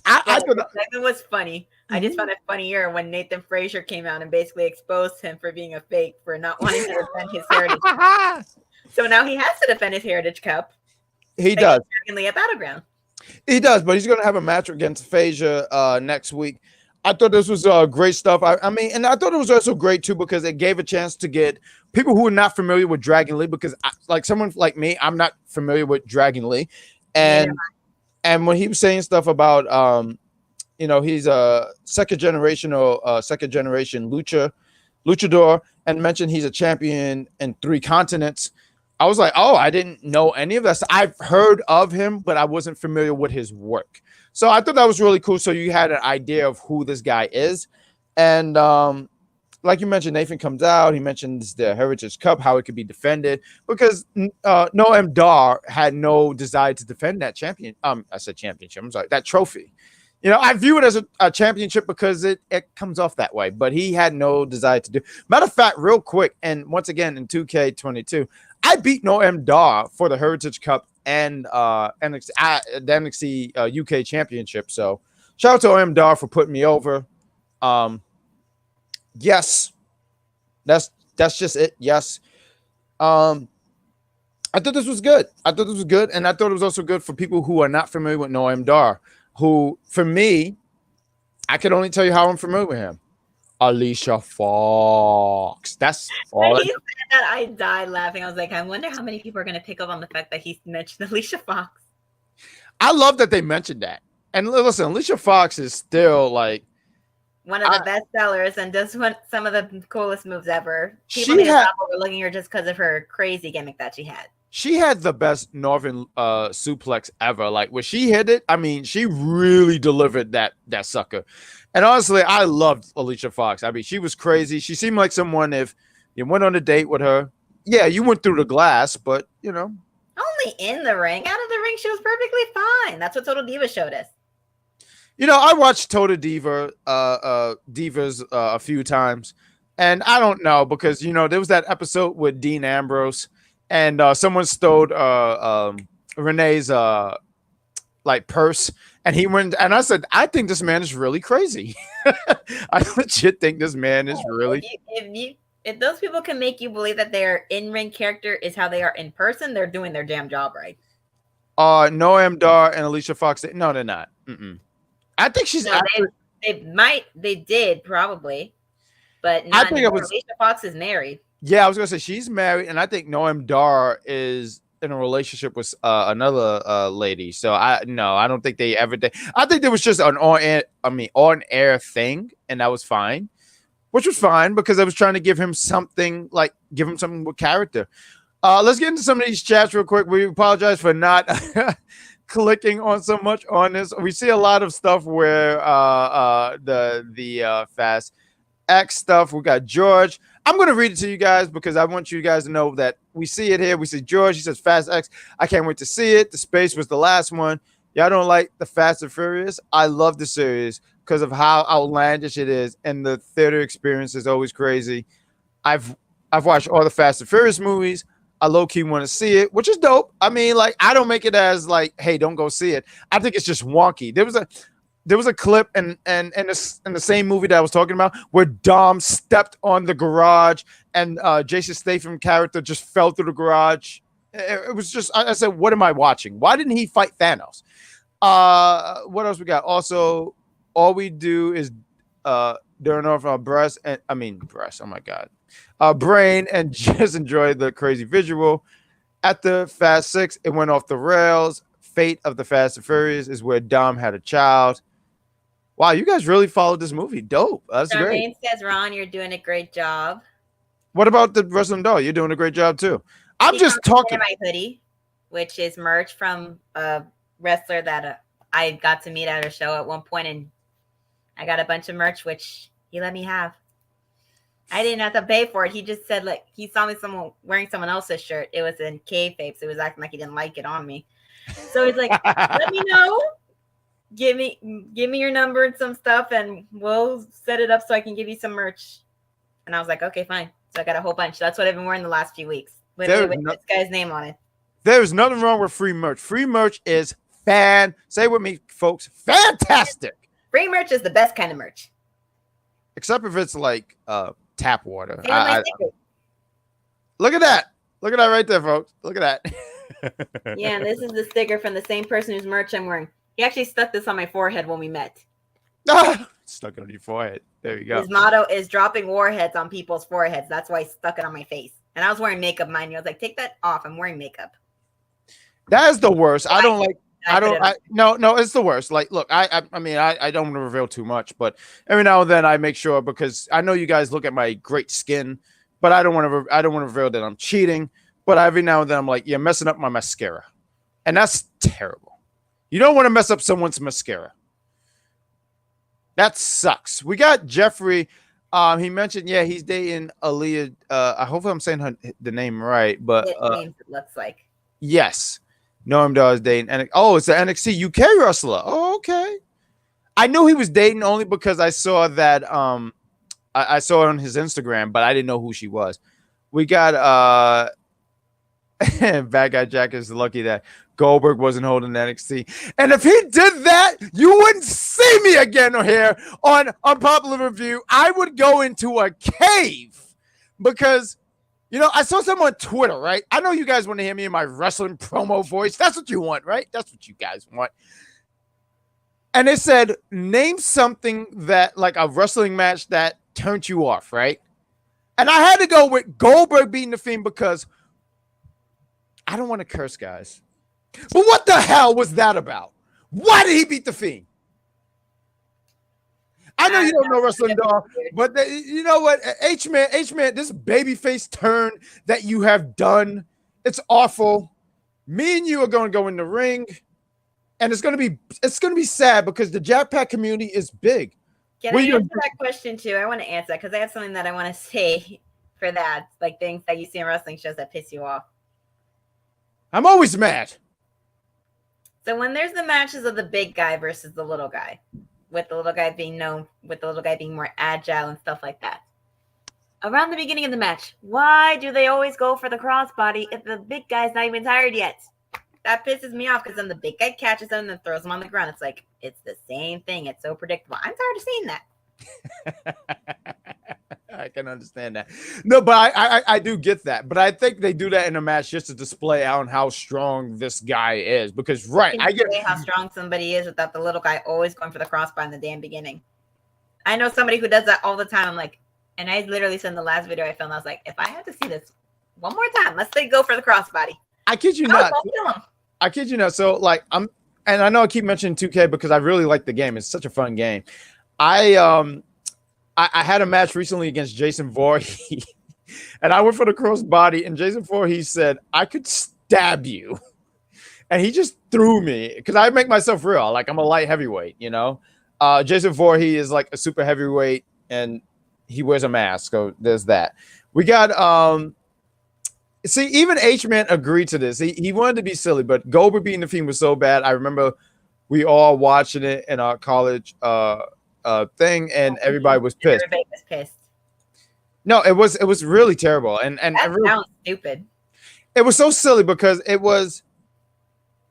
I thought that was funny. I just found it funnier when Nathan Frazier came out and basically exposed him for being a fake, for not wanting to defend his Heritage Cup. So now he has to defend his Heritage Cup. He does. At Battleground. He does, but he's going to have a match against Frazier next week. I thought this was great stuff. I mean, and I thought it was also great too because it gave a chance to get people who are not familiar with Dragon Lee, because like someone like me, I'm not familiar with Dragon Lee, and when he was saying stuff about you know, he's a second generation luchador, and mentioned he's a champion in 3 continents. I was like, oh, I didn't know any of that. I've heard of him, but I wasn't familiar with his work. So I thought that was really cool. So you had an idea of who this guy is. And like you mentioned, Nathan comes out. He mentions the Heritage Cup, how it could be defended, because Noam Dar had no desire to defend that championship. I'm sorry, that trophy. You know, I view it as a championship because it comes off that way, but he had no desire to do. Matter of fact, real quick, and once again in 2K22, I beat Noam Dar for the Heritage Cup and NXT, the NXT UK Championship. So shout out to Noam Dar for putting me over. Yes, that's just it. Yes. I thought this was good. And I thought it was also good for people who are not familiar with Noam Dar. Who, for me, I can only tell you how I'm familiar with him. Alicia Fox. That's all. When he said that, I died laughing. I was like, I wonder how many people are going to pick up on the fact that he mentioned Alicia Fox. I love that they mentioned that. And listen, Alicia Fox is still like one of the best sellers and does some of the coolest moves ever. People need to stop overlooking her just because of her crazy gimmick that she had. She had the best Northern suplex ever. Like when she hit it, I mean, she really delivered that sucker. And honestly, I loved Alicia Fox. I mean, she was crazy. She seemed like someone, if you went on a date with her, yeah, you went through the glass, but you know. Only in the ring. Out of the ring, she was perfectly fine. That's what Total Diva showed us. You know, I watched Total Divas a few times, and I don't know, because you know there was that episode with Dean Ambrose. And someone stole Renee's like purse, and he went. And I said, I think this man is really crazy. I legit think this man is really. If those people can make you believe that their in-ring character is how they are in person, they're doing their damn job right. Noam Dar and Alicia Fox. No, they're not. I think she's. No, they did probably, but not. I think Alicia Fox is married. Yeah, I was gonna say she's married, and I think Noam Dar is in a relationship with another lady. So I don't think they ever did. I think there was just an on-air thing, and that was fine. which was fine because I was trying to give him something with character. Let's get into some of these chats real quick. We apologize for not clicking on so much on this. We see a lot of stuff where the Fast X stuff. We got George. I'm going to read it to you guys because I want you guys to know that we see it here. We see George. He says, Fast X. I can't wait to see it. The space was the last one. Y'all don't like the Fast and Furious? I love the series because of how outlandish it is, and the theater experience is always crazy. I've watched all the Fast and Furious movies. I low-key want to see it, which is dope. I mean, like, I don't make it as like, hey, don't go see it. I think it's just wonky. There was a clip in the same movie that I was talking about where Dom stepped on the garage and Jason Statham character just fell through the garage. It was just, I said, what am I watching? Why didn't he fight Thanos? What else we got? Also, all we do is during off our breast. Oh my God. Brain, and just enjoy the crazy visual. At the Fast 6, it went off the rails. Fate of the Fast and Furious is where Dom had a child. Wow, you guys really followed this movie. Dope. That's Our great. name says, Ron, you're doing a great job. What about the wrestling doll? You're doing a great job too. I'm just talking. My hoodie, which is merch from a wrestler that I got to meet at a show at one point, and I got a bunch of merch, which he let me have. I didn't have to pay for it. He just said, like, he saw me wearing someone else's shirt. It was in kayfabe, so he was acting like he didn't like it on me. So he's like, let me know. Give me your number and some stuff, and we'll set it up so I can give you some merch. And I was like, okay, fine. So I got a whole bunch. That's what I've been wearing the last few weeks with this guy's name on it. There's nothing wrong with free merch. Free merch is say it with me, folks, fantastic. Free merch is the best kind of merch. Except if it's like tap water. Look at that. Look at that right there, folks. Look at that. Yeah, this is the sticker from the same person whose merch I'm wearing. He actually stuck this on my forehead when we met. Stuck it on your forehead. There you go. His motto is dropping warheads on people's foreheads. That's why he stuck it on my face. And I was wearing makeup, mind you. I was like, take that off. I'm wearing makeup. That is the worst. No, it's the worst. Like, look, I mean, I don't want to reveal too much, but every now and then I make sure, because I know you guys look at my great skin, but I don't want to reveal that I'm cheating. But every now and then I'm like, you're messing up my mascara, and that's terrible. You don't want to mess up someone's mascara. That sucks. We got Jeffrey. He mentioned, he's dating Aaliyah. I hope I'm saying the name right, but it looks like. Yes. Noam Dar is dating. It's the NXT UK wrestler. Oh, okay. I knew he was dating only because I saw that. I saw it on his Instagram, but I didn't know who she was. We got Bad Guy Jack is lucky that Goldberg wasn't holding NXT. And if he did that, you wouldn't see me again here on Unpopular Review. I would go into a cave because, I saw someone on Twitter, right? I know you guys want to hear me in my wrestling promo voice. That's what you want, right? That's what you guys want. And they said, name something that, like a wrestling match that turned you off, right? And I had to go with Goldberg beating The Fiend because I don't want to curse, guys. But what the hell was that about? Why did he beat The Fiend? I know you don't know wrestling, dog, but you know what? H-Man, this babyface turn that you have done, it's awful. Me and you are going to go in the ring, and it's going to be sad because the Jackpack community is big. Can I answer that question too? I want to answer that because I have something that I want to say for that, like things that you see in wrestling shows that piss you off. I'm always mad. So when there's the matches of the big guy versus the little guy, with the little guy being more agile and stuff like that. Around the beginning of the match, why do they always go for the crossbody if the big guy's not even tired yet? That pisses me off because then the big guy catches him and then throws him on the ground. It's like, it's the same thing. It's so predictable. I'm tired of seeing that. I can understand that. No, but I do get that. But I think they do that in a match just to display on how strong this guy is. Because, I get how strong somebody is without the little guy always going for the crossbar in the damn beginning. I know somebody who does that all the time. I'm like, and I literally said in the last video I filmed, I was like, if I have to see this one more time, let's say go for the crossbody. I kid you not. I kid you not. So, like, and I know I keep mentioning 2K because I really like the game. It's such a fun game. I had a match recently against Jason Voorhees, and I went for the crossbody, and Jason Voorhees said, I could stab you. And he just threw me because I make myself real. Like I'm a light heavyweight, you know. Jason Voorhees is like a super heavyweight, and he wears a mask. So there's that. We got see, even H-Man agreed to this. He wanted to be silly, but Goldberg beating the Fiend was so bad. I remember we all watching it in our college thing, and everybody was pissed. Everybody was pissed. No, it was really terrible, and that really, sounds stupid. It was so silly because it was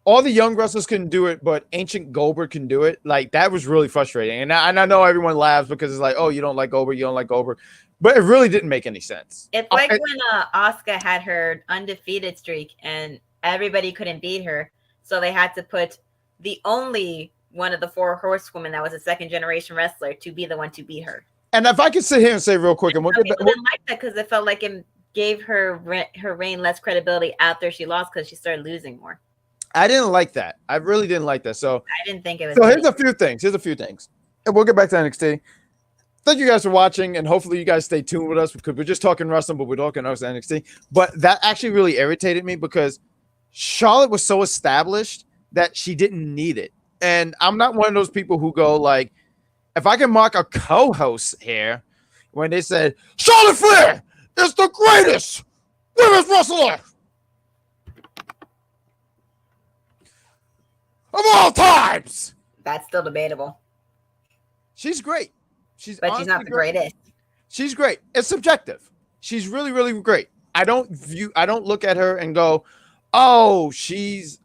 all the young wrestlers couldn't do it, but Ancient Goldberg can do it. Like that was really frustrating, and I know everyone laughs because it's like, oh, you don't like Goldberg, you don't like Goldberg, but it really didn't make any sense. It's like when Asuka had her undefeated streak and everybody couldn't beat her, so they had to put the only one of the 4 horsewomen that was a second generation wrestler to be the one to beat her. And if I could sit here and say real quick, and people didn't like that because it felt like it gave her reign less credibility after she lost because she started losing more. I didn't like that. I really didn't like that. So I didn't think it was. So here's a few things. And we'll get back to NXT. Thank you guys for watching, and hopefully you guys stay tuned with us because we're just talking wrestling, but we're talking NXT. But that actually really irritated me because Charlotte was so established that she didn't need it. And I'm not one of those people who go like, if I can mark a co-host here when they said Charlotte Flair is the greatest women's wrestler of all times. That's still debatable. She's great. But she's not the greatest. She's great. It's subjective. She's really, really great. I don't look at her and go, oh, she's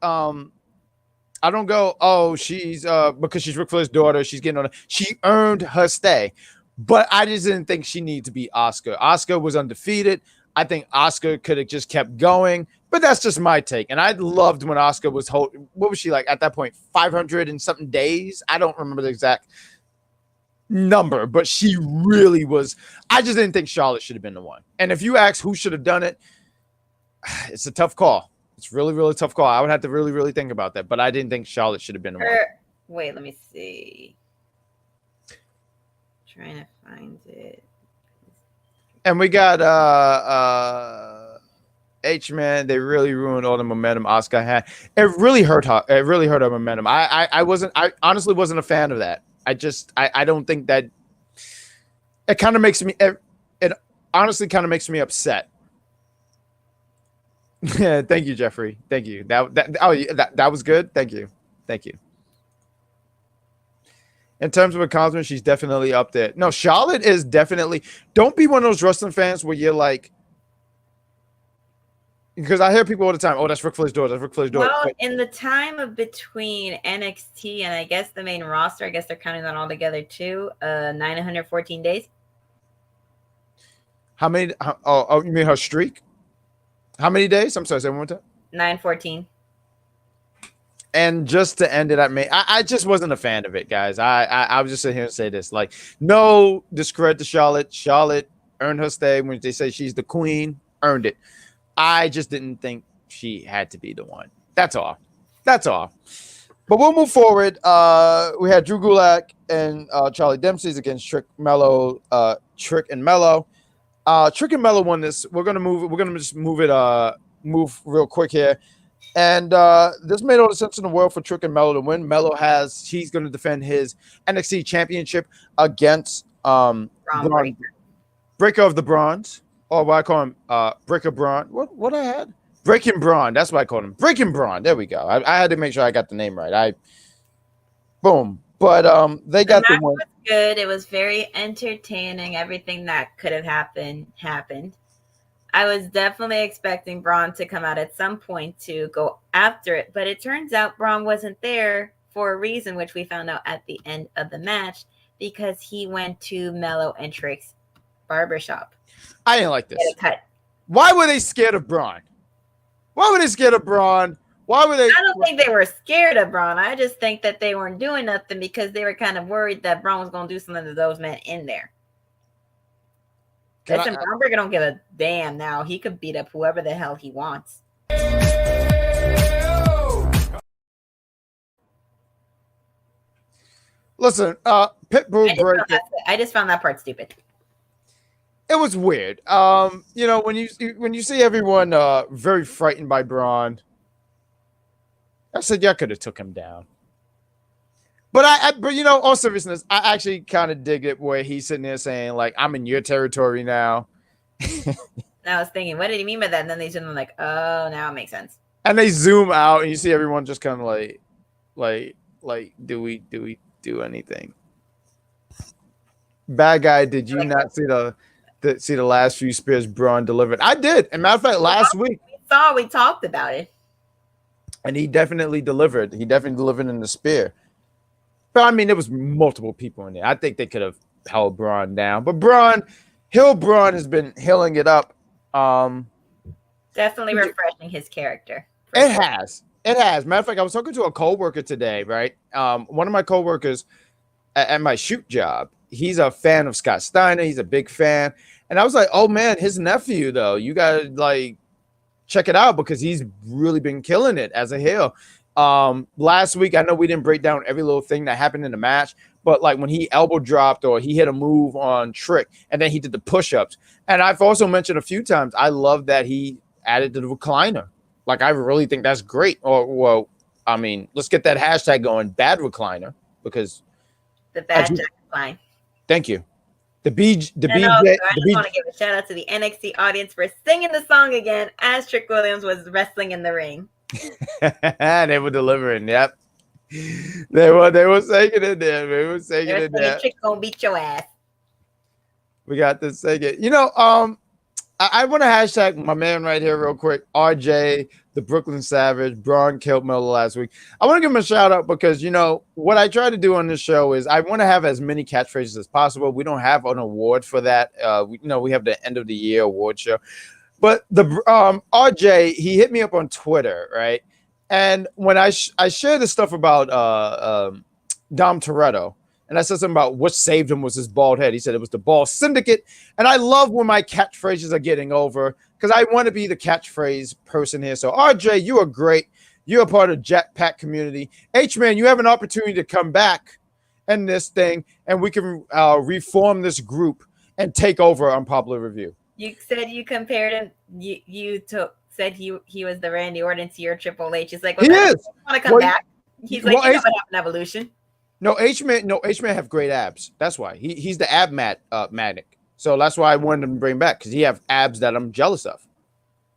I don't go, oh, she's because she's Ric Flair's daughter, she's getting on it. She earned her stay. But I just didn't think she needed to beat Asuka. Asuka was undefeated. I think Asuka could have just kept going. But that's just my take. And I loved when Asuka was what was she like at that point? 500 and something days? I don't remember the exact number, but she really was. I just didn't think Charlotte should have been the one. And if you ask who should have done it, it's a tough call. It's really, really tough call. I would have to really, really think about that. But I didn't think Charlotte should have been the one. Wait, let me see. Trying to find it. And we got H-Man. They really ruined all the momentum Asuka had. It really hurt her. It really hurt her momentum. I honestly wasn't a fan of that. I don't think that it kind of makes me. It honestly kind of makes me upset. Yeah, thank you, Jeffrey. Thank you. That was good. Thank you. In terms of accomplishment, she's definitely up there. No, Charlotte is definitely. Don't be one of those wrestling fans where you're like, because I hear people all the time, oh, that's Ric Flair's daughter. That's Ric Flair's daughter. Well, in the time of between NXT and I guess the main roster, I guess they're counting that all together too. 914 days. How many? Oh, you mean her streak? How many days? I'm sorry, say one more time. 914. And just to end it, I just wasn't a fan of it, guys. I was just sitting here and say this, like, no discredit to Charlotte. Charlotte earned her stay. When they say she's the queen, earned it. I just didn't think she had to be the one. That's all. But we'll move forward. We had Drew Gulak and Charlie Dempsey's against Trick and Mello. Trick and Mello won this. We're gonna just move real quick here. And this made all the sense in the world for Trick and Mello to win. Mello he's going to defend his NXT championship against Breaker of the Bronze, or what I call him, Breaker Braun. What I had? Breaking Braun. That's what I called him. Breaking Braun. There we go. I had to make sure I got the name right. Boom. But they got the one. Was good. It was very entertaining. Everything that could have happened. I was definitely expecting Braun to come out at some point to go after it, but it turns out Braun wasn't there for a reason, which we found out at the end of the match, because he went to Mello and Trick's barbershop. I didn't like this. Why were they scared of Braun? Why were they scared of Braun? Why were they? I don't think they were scared of Braun. I just think that they weren't doing nothing because they were kind of worried that Braun was going to do something to those men in there. Listen, Bromberger don't give a damn now. He could beat up whoever the hell he wants. Listen, Pitbull break. I just found that part stupid. It was weird. You know, when you see everyone very frightened by Braun, I said, y'all could have took him down. But you know, all seriousness, I actually kind of dig it where he's sitting there saying, like, I'm in your territory now. I was thinking, what did he mean by that? And then they zoom, like, oh, now it makes sense. And they zoom out, and you see everyone just kind of like, do we do anything? Bad guy, did you not see the last few spears Braun delivered? I did. As a matter of fact, last week we talked about it, and he definitely delivered. He definitely delivered in the spear. But I mean, there was multiple people in there. I think they could have held Braun down. But Braun has been healing it up. Definitely refreshing his character. It has. Matter of fact, I was talking to a coworker today, right? One of my coworkers at my shoot job, he's a fan of Scott Steiner. He's a big fan. And I was like, oh man, his nephew, though, you gotta like check it out because he's really been killing it as a heel. Last week, I know we didn't break down every little thing that happened in the match, but like when he elbow dropped or he hit a move on Trick and then he did the push-ups. And I've also mentioned a few times, I love that he added the recliner. Like, I really think that's great. Or, well, I mean, let's get that hashtag going, bad recliner, because the bad Jack recline. Thank you. I just want to give a shout out to the NXT audience for singing the song again as Trick Williams was wrestling in the ring. They were delivering. Yep, they were saying it there. They were saying it there. Trick gonna beat your ass. We got to say it. You know, I want to hashtag my man right here real quick. RJ, the Brooklyn Savage, Braun killed Miller last week. I want to give him a shout out because, you know, what I try to do on this show is I want to have as many catchphrases as possible. We don't have an award for that. We have the end of the year award show. But the RJ, he hit me up on Twitter, right? And when I shared this stuff about Dom Toretto, and I said something about what saved him was his bald head. He said it was the Ball Syndicate. And I love when my catchphrases are getting over because I want to be the catchphrase person here. So, RJ, you are great. You're a part of Jack Pack community. H-Man, you have an opportunity to come back in this thing, and we can reform this group and take over Unpopular Review. You said you compared him. You said he was the Randy Orton to your Triple H. He's like, well, he is. Want to come back? He's like, you know what happened, Evolution. No, H-Man have great abs. That's why. He's the ab manic. So that's why I wanted him to bring back, because he have abs that I'm jealous of.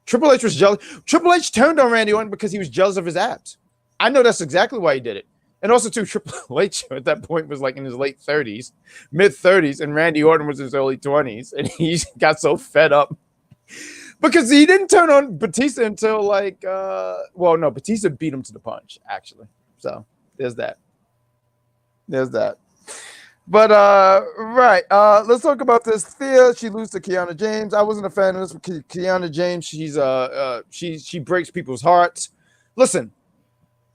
Triple H was jealous. Triple H turned on Randy Orton because he was jealous of his abs. I know that's exactly why he did it. And also, too, Triple H at that point was like in his late 30s, mid-30s, and Randy Orton was in his early 20s. And he got so fed up because he didn't turn on Batista until Batista beat him to the punch, actually. So there's that. But right, let's talk about this. Thea, she loses to Kiana James. I wasn't a fan of this. Kiana James, she breaks people's hearts. Listen,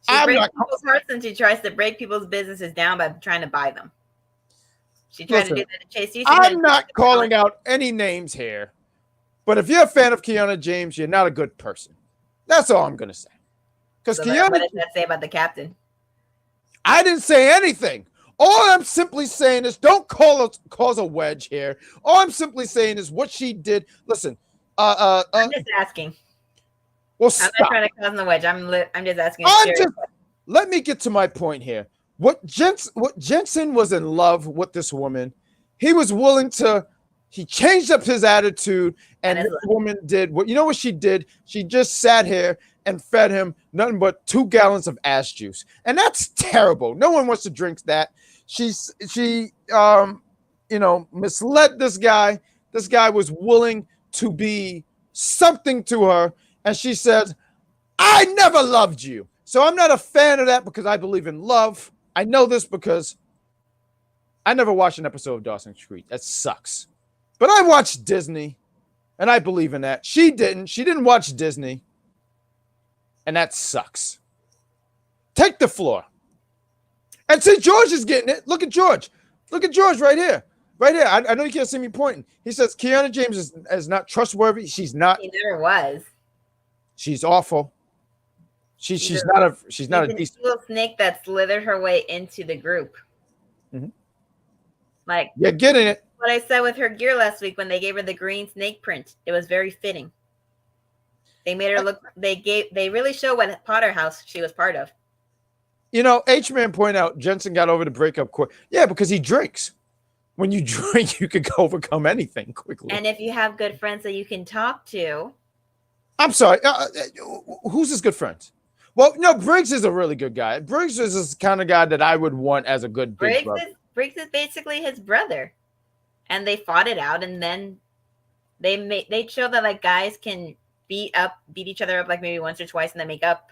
she breaks people's hearts and she tries to break people's businesses down by trying to buy them. She tried to do that to Chase Houston. I'm not calling out any names here, but if you're a fan of Kiana James, you're not a good person. That's all I'm gonna say. Because Kiana, what does that say about the captain? I didn't say anything. All I'm simply saying is don't cause a wedge here. All I'm simply saying is what she did. Listen, I'm just asking. Well, I'm not trying to cause the wedge. I'm just asking. Let me get to my point here. What Jensen was in love with this woman. He was willing to. He changed up his attitude, and this woman did what? You know what she did? She just sat here and fed him nothing but 2 gallons of ass juice, and that's terrible. No one wants to drink that. She misled this guy. This guy was willing to be something to her, and she said, "I never loved you." So I'm not a fan of that because I believe in love. I know this because I never watched an episode of Dawson's Creek. That sucks. But I watched Disney, and I believe in that. She didn't. She didn't watch Disney, and that sucks. Take the floor. And see, George is getting it. Look at George. Look at George right here. Right here. I know you can't see me pointing. He says Kiana James is not trustworthy. She's not. He never was. She's awful. She's not a decent little snake that slithered her way into the group. Mm-hmm. Like, you're getting it. What I said with her gear last week when they gave her the green snake print, it was very fitting. They made her look. They really show what Potter House she was part of. You know, H-Man pointed out Jensen got over the breakup quick. Yeah, because he drinks. When you drink, you can overcome anything quickly. And if you have good friends that you can talk to. I'm sorry. Who's his good friends? Well, no, Briggs is a really good guy. Briggs is the kind of guy that I would want as a good big brother. Briggs is basically his brother. And they fought it out, and then they show that like guys can beat each other up like maybe once or twice and then make up.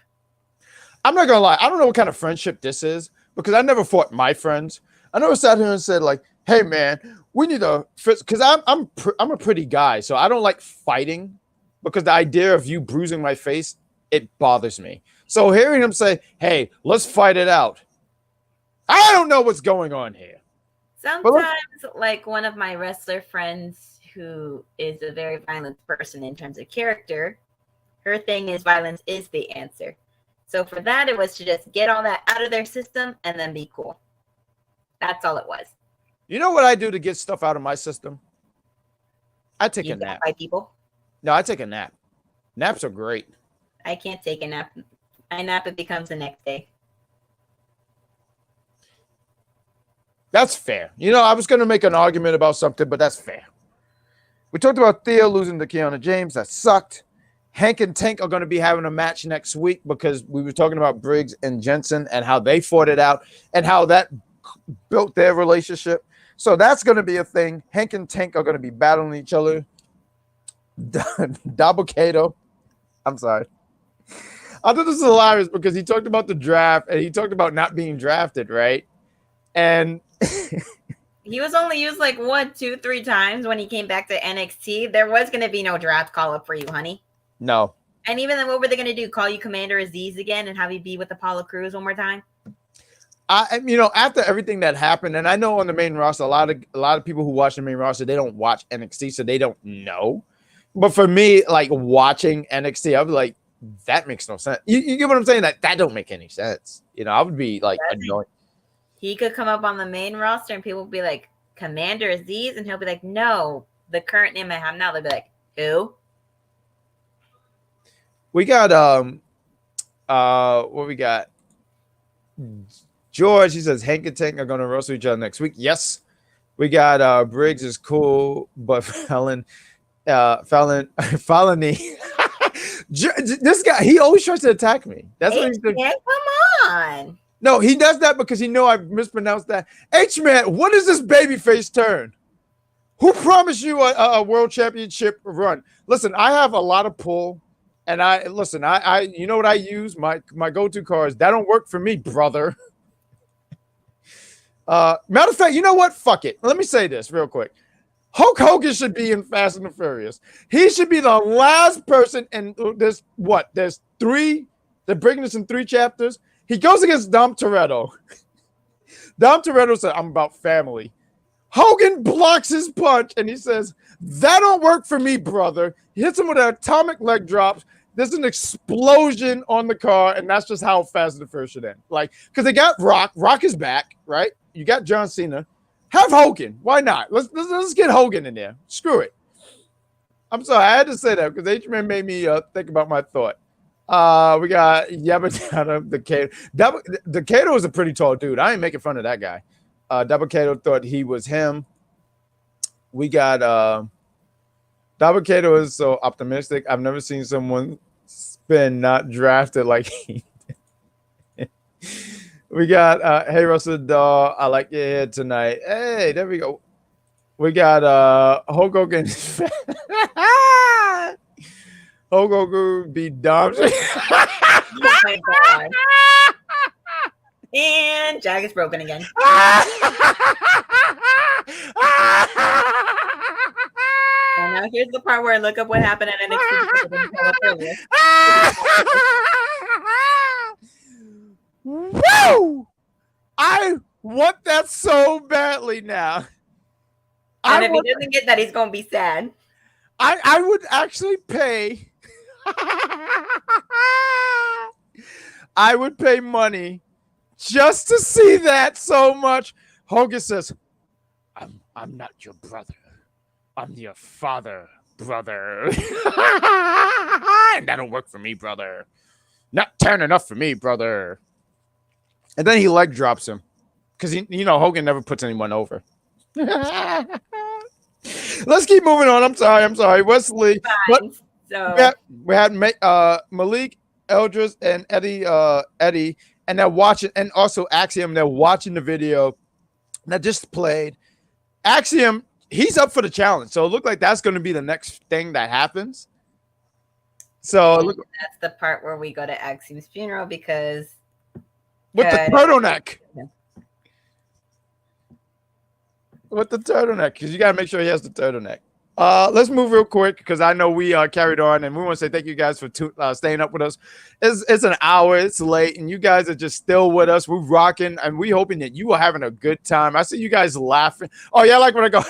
I'm not gonna lie, I don't know what kind of friendship this is because I never fought my friends. I never sat here and said like, "Hey man, we need to," because I'm a pretty guy, so I don't like fighting because the idea of you bruising my face, it bothers me. So hearing him say, "Hey, let's fight it out," I don't know what's going on here. Sometimes, like one of my wrestler friends who is a very violent person in terms of character, her thing is violence is the answer. So for that, it was to just get all that out of their system and then be cool. That's all it was. You know what I do to get stuff out of my system? I take a nap. By people? No, I take a nap. Naps are great. I can't take a nap. I nap, it becomes the next day. That's fair. You know, I was going to make an argument about something, but that's fair. We talked about Thea losing to Kiana James. That sucked. Hank and Tank are going to be having a match next week because we were talking about Briggs and Jensen and how they fought it out and how that built their relationship. So that's going to be a thing. Hank and Tank are going to be battling each other. Dabocado. I'm sorry. I thought this was hilarious because he talked about the draft and he talked about not being drafted, right? And he was only used like 1, 2, 3 times when he came back to NXT. There was going to be no draft call up for you, honey. No. And even then, what were they going to do? Call you Commander Aziz again and have you be with Apollo Crews one more time? After everything that happened, and I know on the main roster, a lot of people who watch the main roster, they don't watch NXT, so they don't know. But for me, like watching NXT, I was like, that makes no sense. You get what I'm saying? That don't make any sense. You know, I would be like annoyed. He could come up on the main roster and people would be like, Commander Aziz, and he'll be like, no, the current name I have now. They'll be like, who? We got what we got? George, he says Hank and Tank are going to wrestle each other next week. Yes. We got Briggs is cool, but Felony. This guy, he always tries to attack me. That's what he's doing. Come on. No, he does that because he know I mispronounced that. H-Man, what is this babyface turn? Who promised you a world championship run? Listen, I have a lot of pull, and I you know what I use? My go-to cards. That don't work for me, brother. Matter of fact, you know what? Fuck it. Let me say this real quick. Hulk Hogan should be in Fast and the Furious. He should be the last person, and there's 3. They're breaking this in 3 chapters. He goes against Dom Toretto. Dom Toretto said, I'm about family. Hogan blocks his punch, and he says, that don't work for me, brother. He hits him with an atomic leg drop. There's an explosion on the car, and that's just how Fast and the Furious should end. Like, because they got Rock. Rock is back, right? You got John Cena. Have Hogan. Why not? Let's get Hogan in there. Screw it. I'm sorry. I had to say that because H-Man made me think about my thought. We got Yabba the Kato. The Kato is a pretty tall dude. I ain't making fun of that guy. Double Kato thought he was him. We got Double Kato is so optimistic. I've never seen someone spin not drafted like he did. We got hey Russell Daw, I like your hair tonight. Hey, there we go. We got Hulk Hogan. Hulk Hogan be dumb. Oh my God. And Jag is broken again. And now here's the part where I look up what happened at NXT. Woo! I want that so badly now. And if he doesn't get that, he's gonna be sad. I would actually pay. I would pay money just to see that so much. Hogan says, I'm I'm not your brother. I'm your father, brother. And that'll work for me, brother. Not turning up for me, brother. And then he leg drops him because Hogan never puts anyone over. Let's keep moving on. I'm sorry, Wesley. But So we had Malik, Eldris, and Eddie, and they're watching, and also Axiom. They're watching the video that just played. Axiom, he's up for the challenge, so it looked like that's going to be the next thing that happens. So that's the part where we go to Axiom's funeral because with the turtleneck. With the turtleneck, because you got to make sure he has the turtleneck. Let's move real quick because I know we carried on, and we want to say thank you guys for staying up with us. It's an hour, it's late, and you guys are just still with us. We're rocking, and we hoping that you are having a good time. I see you guys laughing. Oh yeah, like when I go.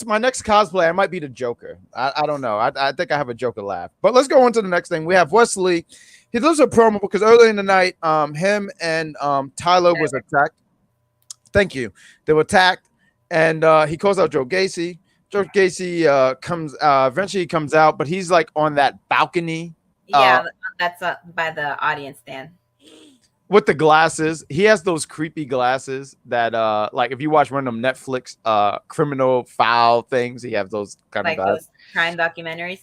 My next cosplay, I might be the Joker. I don't know. I think I have a Joker laugh. But let's go on to the next thing. We have Wesley. He does a promo because earlier in the night, him and Tyler was attacked. Thank you. They were attacked, and he calls out Joe Gacy. Joe Gacy eventually comes out, but he's like on that balcony. Yeah, that's by the audience stand. With the glasses. He has those creepy glasses that like if you watch one of them Netflix criminal foul things, he has those kind of those crime documentaries.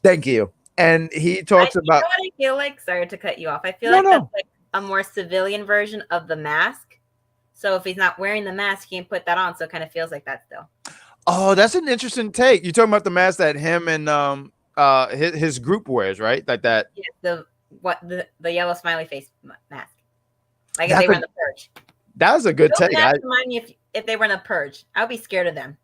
Thank you. And he talks about, you know what I feel like? Sorry to cut you off. I feel that's like a more civilian version of the mask. So if he's not wearing the mask, he can put that on. So it kind of feels like that still. Oh, that's an interesting take. You're talking about the mask that him and his group wears, right? Like that. Yeah, the yellow smiley face mask. Like if they were in the Purge. That was a good take. Remind me if they were in the Purge. I would be scared of them.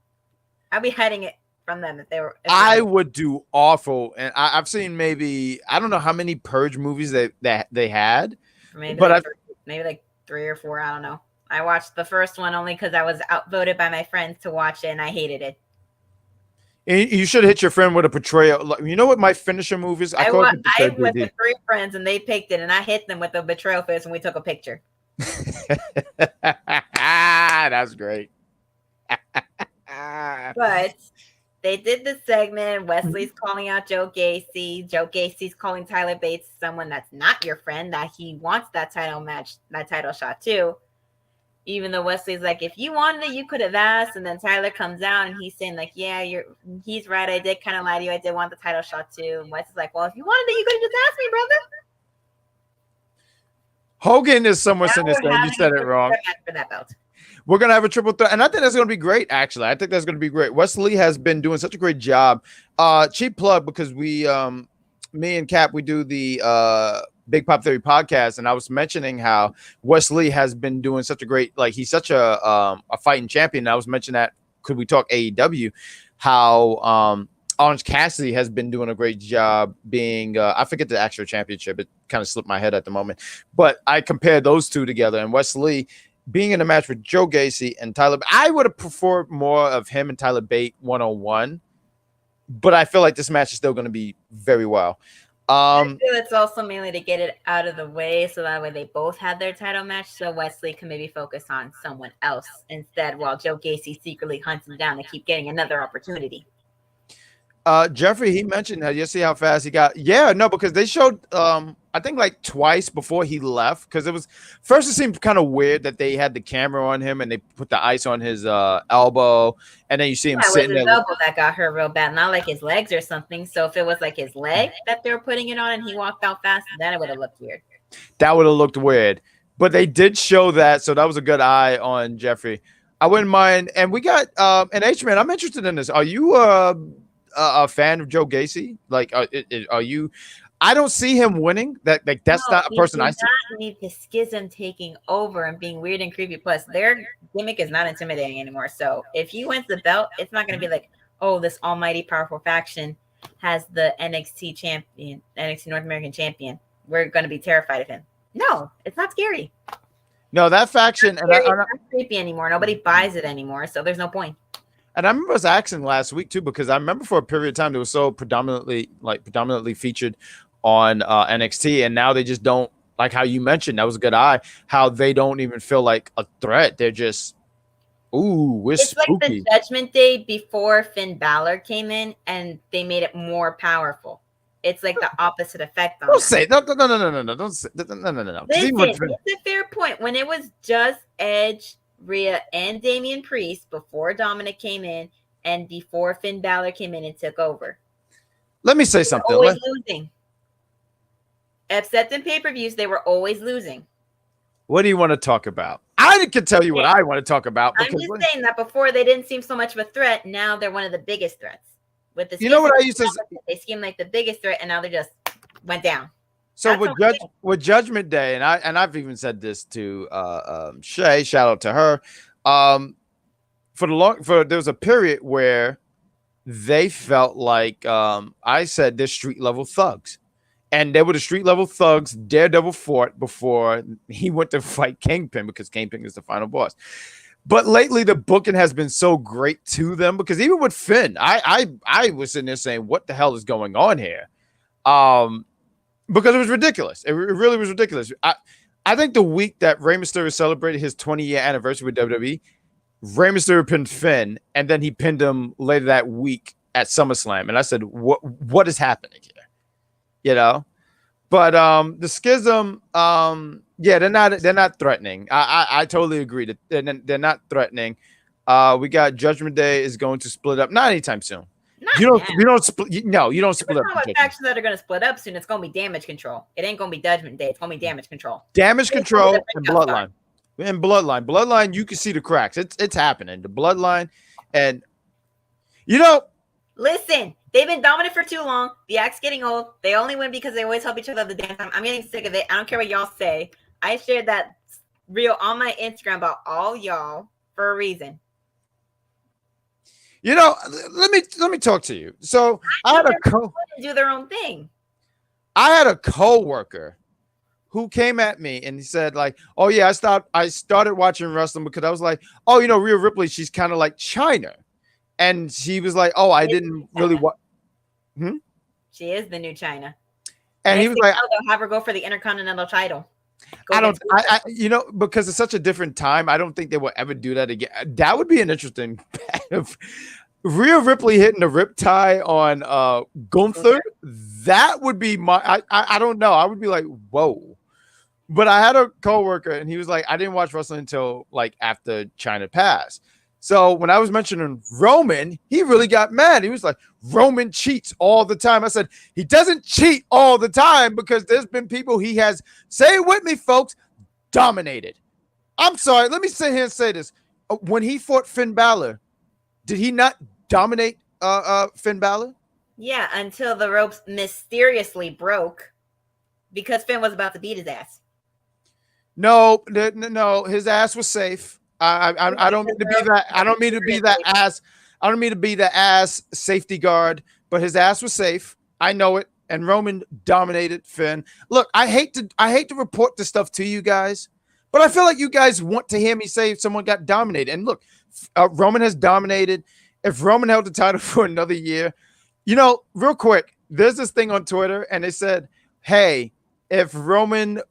I'd be hiding it from them if they were. I would do awful, and I've seen maybe I don't know how many Purge movies that they had, maybe but maybe like 3 or 4. I don't know. I watched the first one only because I was outvoted by my friends to watch it, and I hated it. You should hit your friend with a betrayal. You know what my finisher move is? I went with 3 friends, and they picked it, and I hit them with a betrayal fist, and we took a picture. That's great. But they did the segment. Wesley's calling out Joe Gacy. Joe Gacy's calling Tyler Bates someone that's not your friend, that he wants that title match, that title shot too. Even though Wesley's like, if you wanted it, you could have asked. And then Tyler comes out and he's saying like, yeah, he's right. I did kind of lie to you. I did want the title shot too. And Wesley's like, well, if you wanted it, you could have just asked me, brother. Hogan is somewhere in this thing. You said it wrong. For that belt. We're going to have a triple threat. And I think that's going to be great, actually. I think that's going to be great. Wesley has been doing such a great job. Cheap plug because me and Cap, we do the Big Pop Theory podcast, and I was mentioning how Wesley has been doing such a great, like he's such a fighting champion. I was mentioning that could we talk AEW, how Orange Cassidy has been doing a great job being I forget the actual championship. It kind of slipped my head at the moment, but I compared those two together, and Wesley being in a match with Joe Gacy and Tyler. I would have preferred more of him and Tyler Bate 1-on-1, but I feel like this match is still going to be very well. I feel it's also mainly to get it out of the way so that way they both had their title match, so Wesley can maybe focus on someone else instead while Joe Gacy secretly hunts him down to keep getting another opportunity. Jeffrey, he mentioned that. You see how fast he got. Yeah, no, because they showed I think like twice before he left, because it seemed kind of weird that they had the camera on him and they put the ice on his elbow, and then you see him sitting there. It was his elbow that got hurt real bad, not like his legs or something. So if it was like his leg that they were putting it on and he walked out fast, then it would have looked weird. That would have looked weird, but they did show that, so that was a good eye on Jeffrey. I wouldn't mind. And we got an H-Man. I'm interested in this. Are you a fan of Joe Gacy? Like, are you? I don't see him winning. That's not a person I see. Need the schism taking over and being weird and creepy. Plus, their gimmick is not intimidating anymore. So if he wins the belt, it's not going to be like, oh, this almighty powerful faction has the NXT champion, NXT North American champion. We're going to be terrified of him. No, it's not scary. No, that faction it's not creepy anymore. Nobody buys it anymore, so there's no point. And I remember us asking last week too, because I remember for a period of time they were so predominantly featured on NXT, and now they just don't like how you mentioned, that was a good eye. How they don't even feel like a threat. They're just, ooh, we're It's like the spooky. Judgment Day before Finn Balor came in, and they made it more powerful. It's like the opposite effect on Don't that. say no, no, no, no, no, no, no. Don't say no, no, no, no. Because Listen, even with it's a fair point. When it was just Edge, Rhea, and Damian Priest before Dominic came in, and before Finn Balor came in and took over, let me say they were something. always losing. Except in pay-per-views, they were always losing. What do you want to talk about? I can tell you what I want to talk about. I'm just saying that before they didn't seem so much of a threat. Now they're one of the biggest threats. With the you know what I used to say? They seem like the biggest threat, and now they just went down. So with Judgment Day, and I've even said this to Shay. Shout out to her. There was a period where they felt like I said they're street level thugs. And they were the street level thugs Daredevil fought before he went to fight Kingpin, because Kingpin is the final boss. But lately, the booking has been so great to them, because even with Finn, I was sitting there saying, "What the hell is going on here?" Because it was ridiculous. It really was ridiculous. I think the week that Rey Mysterio celebrated his 20-year anniversary with WWE, Rey Mysterio pinned Finn, and then he pinned him later that week at SummerSlam. And I said, "What is happening here?" You know, but the schism, yeah, they're not threatening. I totally agree that they're not threatening. We got Judgment Day is going to split up, not anytime soon. You don't split up. Factions that are going to split up soon. It's going to be Damage Control. It ain't going to be Judgment Day. It's going to be Damage Control. Damage Control and Bloodline. And Bloodline, you can see the cracks. It's happening. The Bloodline, and listen. They've been dominant for too long. The act's getting old. They only win because they always help each other at the damn time. I'm getting sick of it. I don't care what y'all say. I shared that reel on my Instagram about all y'all for a reason. Let me talk to you. So I had do their own thing. I had a coworker who came at me and he said, like, "Oh yeah, I started watching wrestling because I was like, oh, Rhea Ripley, she's kind of like China," and she was like, "Oh, I didn't really watch." She is the new China. And he was like, they'll have her go for the Intercontinental title. Because it's such a different time, I don't think they will ever do that again. That would be an interesting if Rhea Ripley hitting the riptide on Gunther. That would be I don't know. I would be like, whoa. But I had a coworker and he was like, I didn't watch wrestling until like after China passed. So when I was mentioning Roman, he really got mad. He was like, Roman cheats all the time. I said, he doesn't cheat all the time, because there's been people he has, say it with me, folks, dominated. I'm sorry. Let me sit here and say this. When he fought Finn Balor, did he not dominate Finn Balor? Yeah, until the ropes mysteriously broke because Finn was about to beat his ass. No, his ass was safe. I don't mean to be that. I don't mean to be that ass. I don't mean to be the ass safety guard, but his ass was safe. I know it. And Roman dominated Finn. Look, I hate to report this stuff to you guys, but I feel like you guys want to hear me say someone got dominated. And look, Roman has dominated. If Roman held the title for another year, real quick, there's this thing on Twitter, and they said, "Hey, if Roman's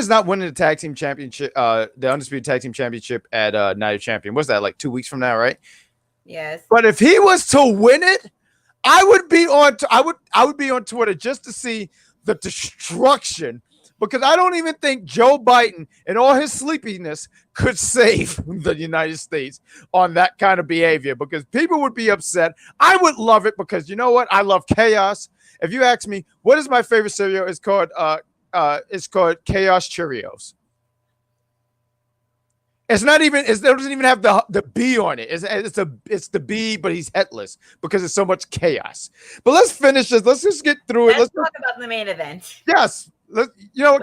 not winning the tag team championship, the undisputed tag team championship at Night of Champion, what's that, like 2 weeks from now, right?" Yes. But if he was to win it, I would be on Twitter just to see the destruction, because I don't even think Joe Biden and all his sleepiness could save the United States on that kind of behavior, because people would be upset. I would love it, because you know what? I love chaos. If you ask me, what is my favorite cereal? It's called Chaos Cheerios. It doesn't even have the B on it. It's the B, but he's headless because it's so much chaos. But let's finish this. Let's just get through it. Let's talk about the main event. Yes.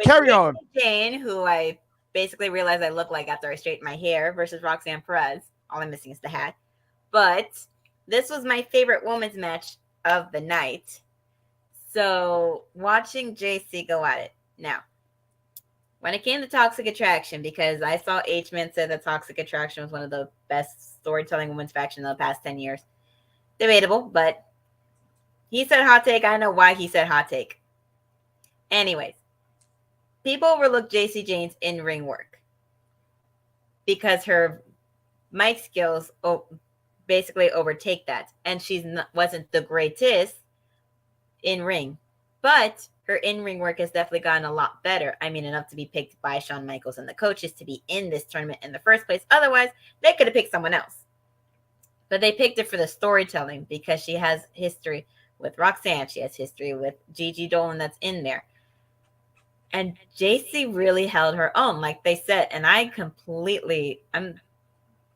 Carry on. Jane, who I basically realized I look like after I straightened my hair, versus Roxanne Perez. All I'm missing is the hat. But this was my favorite women's match of the night. So watching JC go at it. Now, when it came to Toxic Attraction, because I saw H-Man said that Toxic Attraction was one of the best storytelling women's factions in the past 10 years. Debatable, but he said hot take. I know why he said hot take. Anyways, people overlook JC Jane's in-ring work because her mic skills basically overtake that, and wasn't the greatest in ring, but her in-ring work has definitely gotten a lot better. I mean, enough to be picked by Shawn Michaels and the coaches to be in this tournament in the first place. Otherwise, they could have picked someone else. But they picked it for the storytelling because she has history with Roxanne. She has history with Gigi Dolan that's in there. And JC really held her own, like they said. And I'm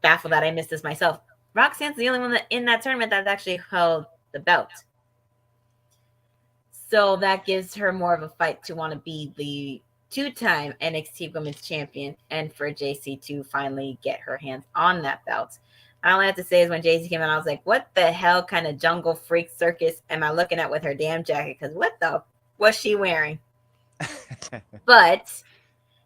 baffled that I missed this myself. Roxanne's the only one that in that tournament that's actually held the belt. So that gives her more of a fight to want to be the 2-time NXT Women's Champion and for JC to finally get her hands on that belt. All I have to say is when JC came out, I was like, what the hell kind of jungle freak circus am I looking at with her damn jacket? Because what the was she wearing? But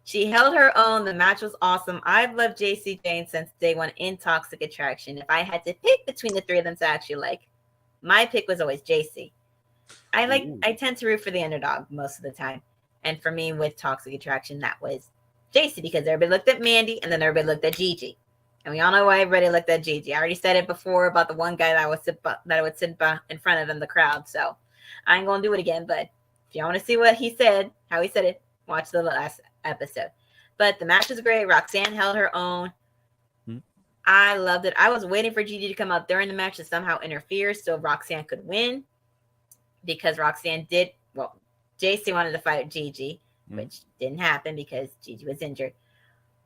she held her own. The match was awesome. I've loved JC Jane since day one in Toxic Attraction. If I had to pick between the three of them to actually like, my pick was always JC. I tend to root for the underdog most of the time. And for me with Toxic Attraction, that was JC because everybody looked at Mandy and then everybody looked at Gigi. And we all know why everybody looked at Gigi. I already said it before about the one guy that I would sit in front of in the crowd. So I ain't going to do it again. But if you want to see what he said, how he said it, watch the last episode. But the match was great. Roxanne held her own. I loved it. I was waiting for Gigi to come out during the match to somehow interfere so Roxanne could win. Because Roxanne JC wanted to fight Gigi, which didn't happen because Gigi was injured.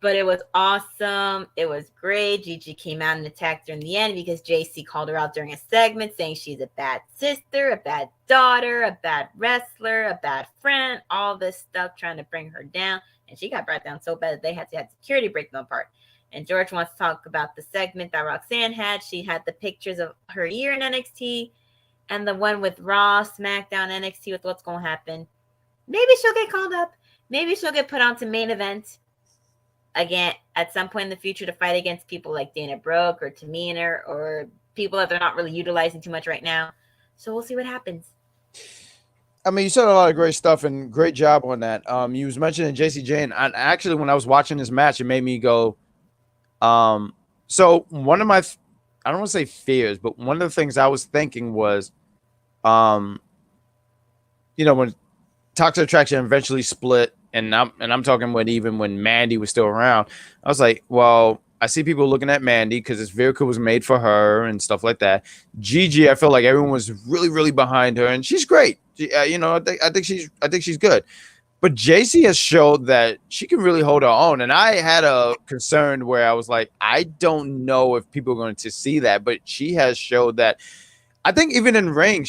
But it was awesome. It was great. Gigi came out and attacked her in the end because JC called her out during a segment saying she's a bad sister, a bad daughter, a bad wrestler, a bad friend, all this stuff trying to bring her down. And she got brought down so bad that they had to have security break them apart. And George wants to talk about the segment that Roxanne had. She had the pictures of her year in NXT. And the one with Raw, SmackDown, NXT with what's going to happen. Maybe she'll get called up. Maybe she'll get put onto main event again at some point in the future to fight against people like Dana Brooke or Tamina or people that they're not really utilizing too much right now. So we'll see what happens. I mean, you said a lot of great stuff and great job on that. You was mentioning JC Jane. And actually, when I was watching this match, it made me go, so one of my, I don't want to say fears, but one of the things I was thinking was, when Toxic Attraction eventually split, and I'm talking when Mandy was still around, I was like, well, I see people looking at Mandy because this vehicle was made for her and stuff like that. Gigi, I feel like everyone was really, really behind her, and she's great. I think she's good. But JC has showed that she can really hold her own. And I had a concern where I was like, I don't know if people are going to see that, but she has showed that. I think even in ring,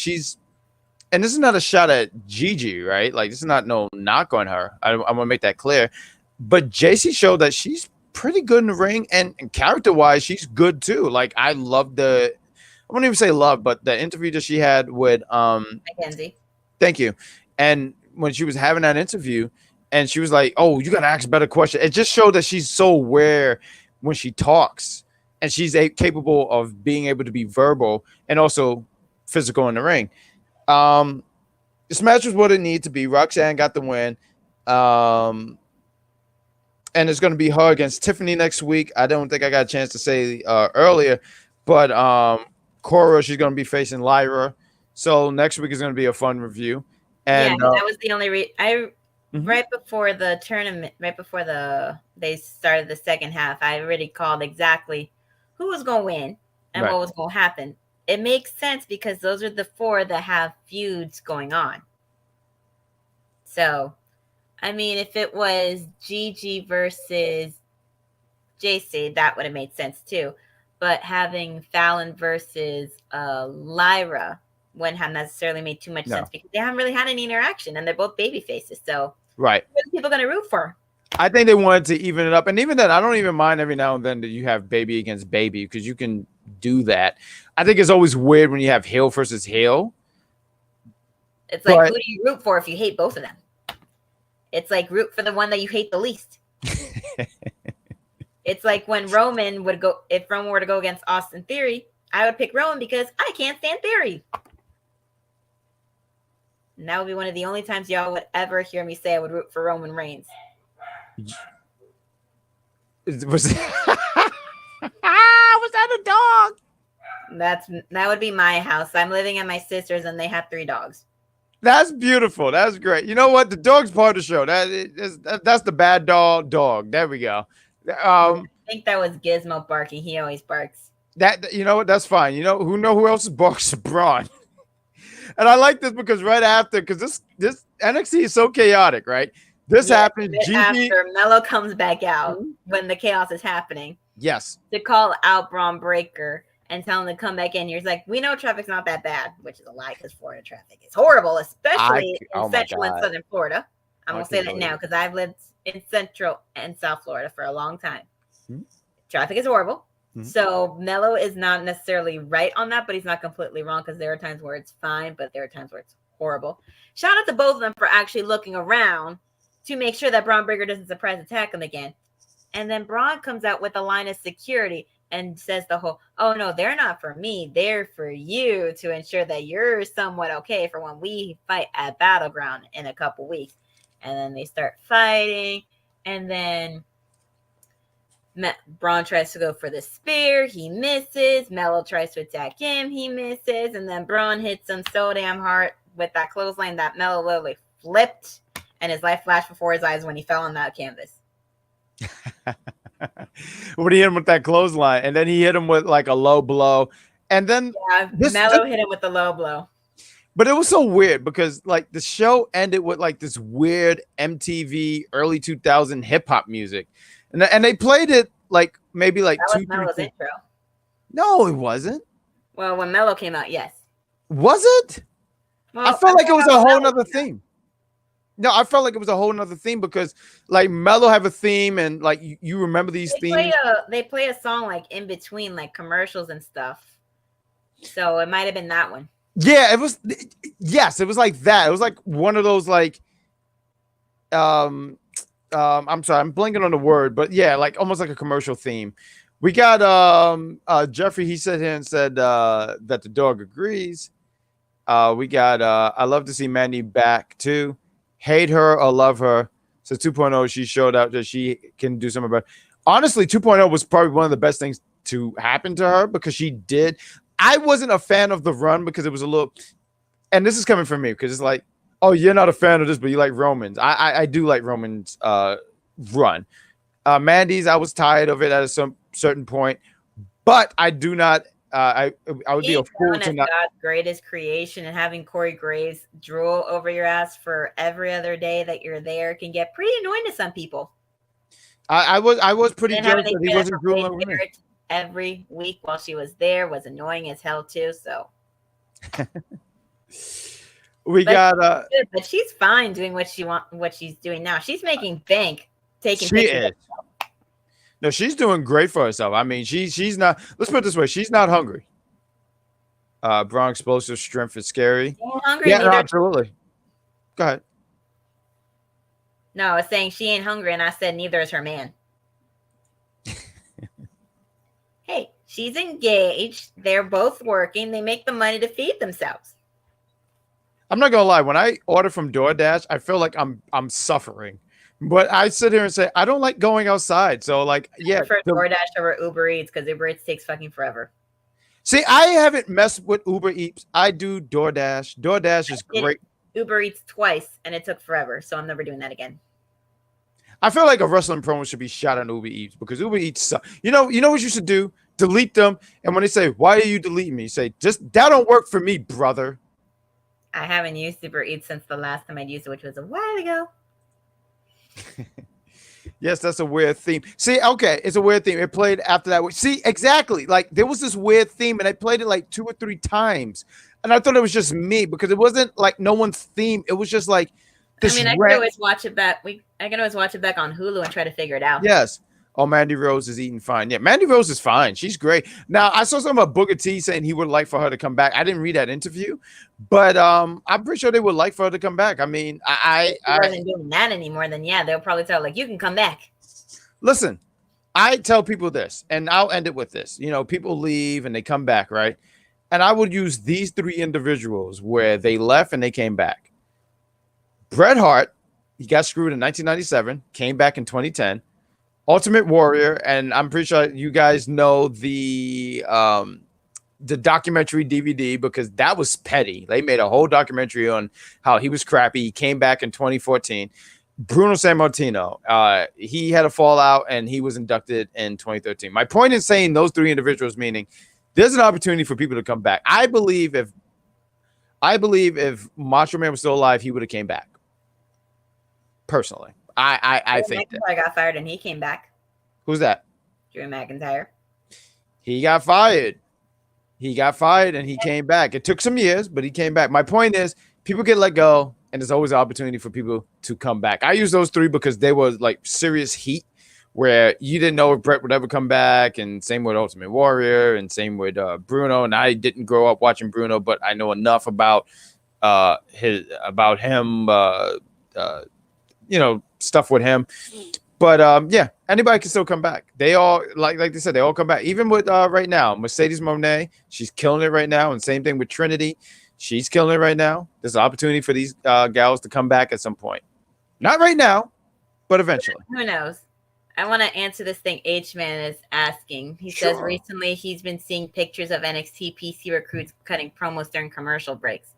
and this is not a shot at Gigi, right? Like, this is not no knock on her. I want to make that clear. But JC showed that she's pretty good in the ring, and character-wise, she's good too. Like, I love I won't even say love, but the interview that she had with Mackenzie. Thank you. And when she was having that interview, and she was like, "Oh, you got to ask better questions." It just showed that she's so aware when she talks, and she's capable of being able to be verbal and also physical in the ring. This match was what it needed to be. Roxanne got the win. And it's going to be her against Tiffany next week. I don't think I got a chance to say earlier, but Cora, she's going to be facing Lyra. So next week is going to be a fun review. And that was the only right before the tournament, right before they started the second half, I already called exactly who was going to win and what was going to happen. It makes sense because those are the four that have feuds going on. So, I mean, if it was Gigi versus JC, that would have made sense too. But having Fallon versus Lyra wouldn't have necessarily made too much sense because they haven't really had any interaction and they're both baby faces. So, what are people going to root for? I think they wanted to even it up. And even then, I don't even mind every now and then that you have baby against baby because you can do that. I think it's always weird when you have heel versus heel. It's like, who do you root for if you hate both of them? It's like root for the one that you hate the least. It's like when if Roman were to go against Austin Theory, I would pick Roman because I can't stand Theory. And that would be one of the only times y'all would ever hear me say I would root for Roman Reigns. Was that a dog? That would be my house. I'm living at my sister's, and they have 3 dogs. That's beautiful. That's great. You know what? The dog's part of the show. That's the bad dog. There we go. I think that was Gizmo barking. He always barks. That, you know what? That's fine. You know who else barks? Braun. And I like this because right after, because this NXT is so chaotic, right? This happens. After Melo comes back out when the chaos is happening. Yes. To call out Braun Breaker and tell him to come back in. He's like, we know traffic's not that bad, which is a lie because Florida traffic is horrible, especially in Central and Southern Florida. I'm going to say that now because I've lived in Central and South Florida for a long time. Mm-hmm. Traffic is horrible. Mm-hmm. So Melo is not necessarily right on that, but he's not completely wrong because there are times where it's fine, but there are times where it's horrible. Shout out to both of them for actually looking around to make sure that Braun Breaker doesn't surprise attack him again. And then Braun comes out with a line of security and says the whole, oh, no, they're not for me. They're for you to ensure that you're somewhat okay for when we fight at Battleground in a couple weeks. And then they start fighting. And then Braun tries to go for the spear. He misses. Melo tries to attack him. He misses. And then Braun hits him so damn hard with that clothesline that Melo literally flipped. And his life flashed before his eyes when he fell on that canvas. When he hit him with that clothesline, and then he hit him with like a low blow, and then Melo hit him with the low blow. But it was so weird because like the show ended with like this weird MTV early 2000 hip hop music, and they played it like maybe like that was Melo's intro. No, it wasn't. Well, when Melo came out, yes. Was it? Well, I felt like it was a whole nother theme. No, I felt like it was a whole nother theme because like Melo have a theme and like you remember these themes. They play a song like in between like commercials and stuff. So it might have been that one. Yeah, it was. Yes, it was like that. It was like one of those like, I'm sorry, I'm blanking on the word, but yeah, like almost like a commercial theme. We got Jeffrey. He said here and said that the dog agrees. We got I love to see Mandy back too. Hate her or love her. So 2.0, she showed out that she can do something about it. Honestly, 2.0 was probably one of the best things to happen to her because she did. I wasn't a fan of the run because it was a little, and this is coming from me because it's like, oh, you're not a fan of this, but you like Roman's. I do like Roman's run. Mandy's, I was tired of it at some certain point, but I do not. I would be a fool to not. God's greatest creation, and having Corey Graves drool over your ass for every other day that you're there can get pretty annoying to some people. I was pretty jealous that he wasn't drooling over me. Every week while she was there was annoying as hell too. So but she's fine doing what she's doing now. She's making bank taking she pictures. No, she's doing great for herself. I mean, she's not. Let's put it this way: she's not hungry. Braun explosive strength is scary. Hungry, yeah, absolutely. Go ahead. No, I was saying she ain't hungry, and I said neither is her man. Hey, she's engaged. They're both working. They make the money to feed themselves. I'm not gonna lie. When I order from DoorDash, I feel like I'm suffering. But I sit here and say I don't like going outside. So like, yeah, I prefer DoorDash over Uber Eats because Uber Eats takes fucking forever. See, I haven't messed with Uber Eats. I do DoorDash. DoorDash is great. Uber Eats twice, and it took forever. So I'm never doing that again. I feel like a wrestling promo should be shot on Uber Eats because Uber Eats suck. You know what you should do? Delete them. And when they say, "Why are you deleting me?" Say, "Just that don't work for me, brother." I haven't used Uber Eats since the last time I used it, which was a while ago. Yes, that's a weird theme. See, okay, it's a weird theme. It played after that. See, exactly. Like there was this weird theme, and I played it like 2 or 3 times, and I thought it was just me because it wasn't like no one's theme. It was just like this. I mean, I can always watch it back. I can always watch it back on Hulu and try to figure it out. Yes. Oh, Mandy Rose is eating fine. Yeah, Mandy Rose is fine. She's great. Now, I saw something about Booker T saying he would like for her to come back. I didn't read that interview, but I'm pretty sure they would like for her to come back. I mean, I wasn't doing that anymore. Then yeah, they'll probably tell like you can come back. Listen, I tell people this, and I'll end it with this. You know, people leave and they come back, right? And I would use these 3 individuals where they left and they came back. Bret Hart, he got screwed in 1997, came back in 2010. Ultimate Warrior, and I'm pretty sure you guys know the documentary DVD because that was petty. They made a whole documentary on how he was crappy. He came back in 2014. Bruno Sammartino, he had a fallout and he was inducted in 2013. My point in saying those three individuals, meaning there's an opportunity for people to come back. I believe if Macho Man was still alive, he would have came back. Personally, I think McIntyre got fired and he came back. Who's that? Drew McIntyre. He got fired. He got fired and he came back. It took some years, but he came back. My point is, people get let go, and there's always an opportunity for people to come back. I use those three because they were like serious heat where you didn't know if Brett would ever come back, and same with Ultimate Warrior, and same with Bruno. And I didn't grow up watching Bruno, but I know enough about him, stuff with him. But yeah, anybody can still come back. They all like they said, they all come back. Even with right now, Mercedes Moné, she's killing it right now, and same thing with Trinity, she's killing it right now. There's an opportunity for these gals to come back at some point. Not right now, but eventually. Who knows? I want to answer this thing H-Man is asking. He says recently he's been seeing pictures of NXT PC recruits cutting promos during commercial breaks.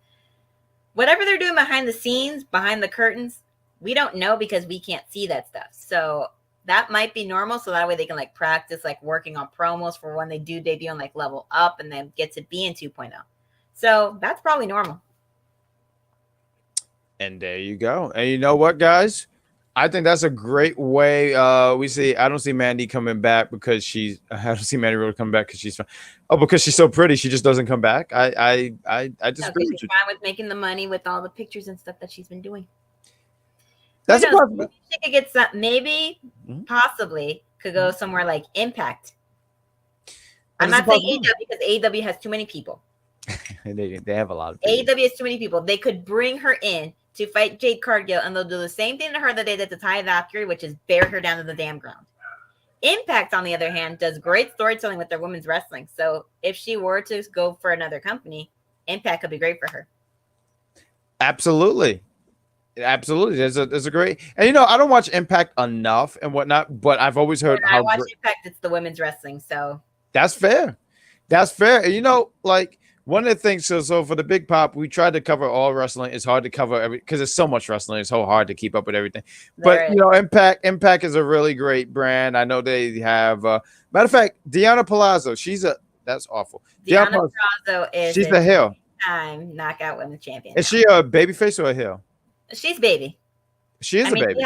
Whatever they're doing behind the scenes, behind the curtains, we don't know because we can't see that stuff. So that might be normal. So that way they can like practice like working on promos for when they do debut and like level up and then get to be in 2.0. So that's probably normal. And there you go. And you know what, guys? I think that's a great way. I don't see Mandy coming back because I don't see Mandy really coming back because she's because she's so pretty. She just doesn't come back. I disagree with you. Fine with making the money with all the pictures and stuff that she's been doing. That's a possibility. She could get some, maybe, possibly could go somewhere like Impact. I'm not saying AEW because AEW has too many people. they have a lot of people. AEW has too many people. They could bring her in to fight Jade Cargill, and they'll do the same thing to her that they did to Ty Valkyrie, which is bear her down to the damn ground. Impact, on the other hand, does great storytelling with their women's wrestling. So if she were to go for another company, Impact could be great for her. Absolutely. There's a great, and I don't watch Impact enough and whatnot, but I've always heard when I watch Impact, it's the women's wrestling, so that's fair. And like one of the things, so for the Big Pop, we tried to cover all wrestling. It's hard to cover because there's so much wrestling. It's so hard to keep up with everything. But Impact is a really great brand. I know they have matter of fact, Deonna Purrazzo. That's awful. Deonna Purrazzo is she's the heel. Time knockout women's champion. Is she a babyface or a heel? She's baby. She is a baby.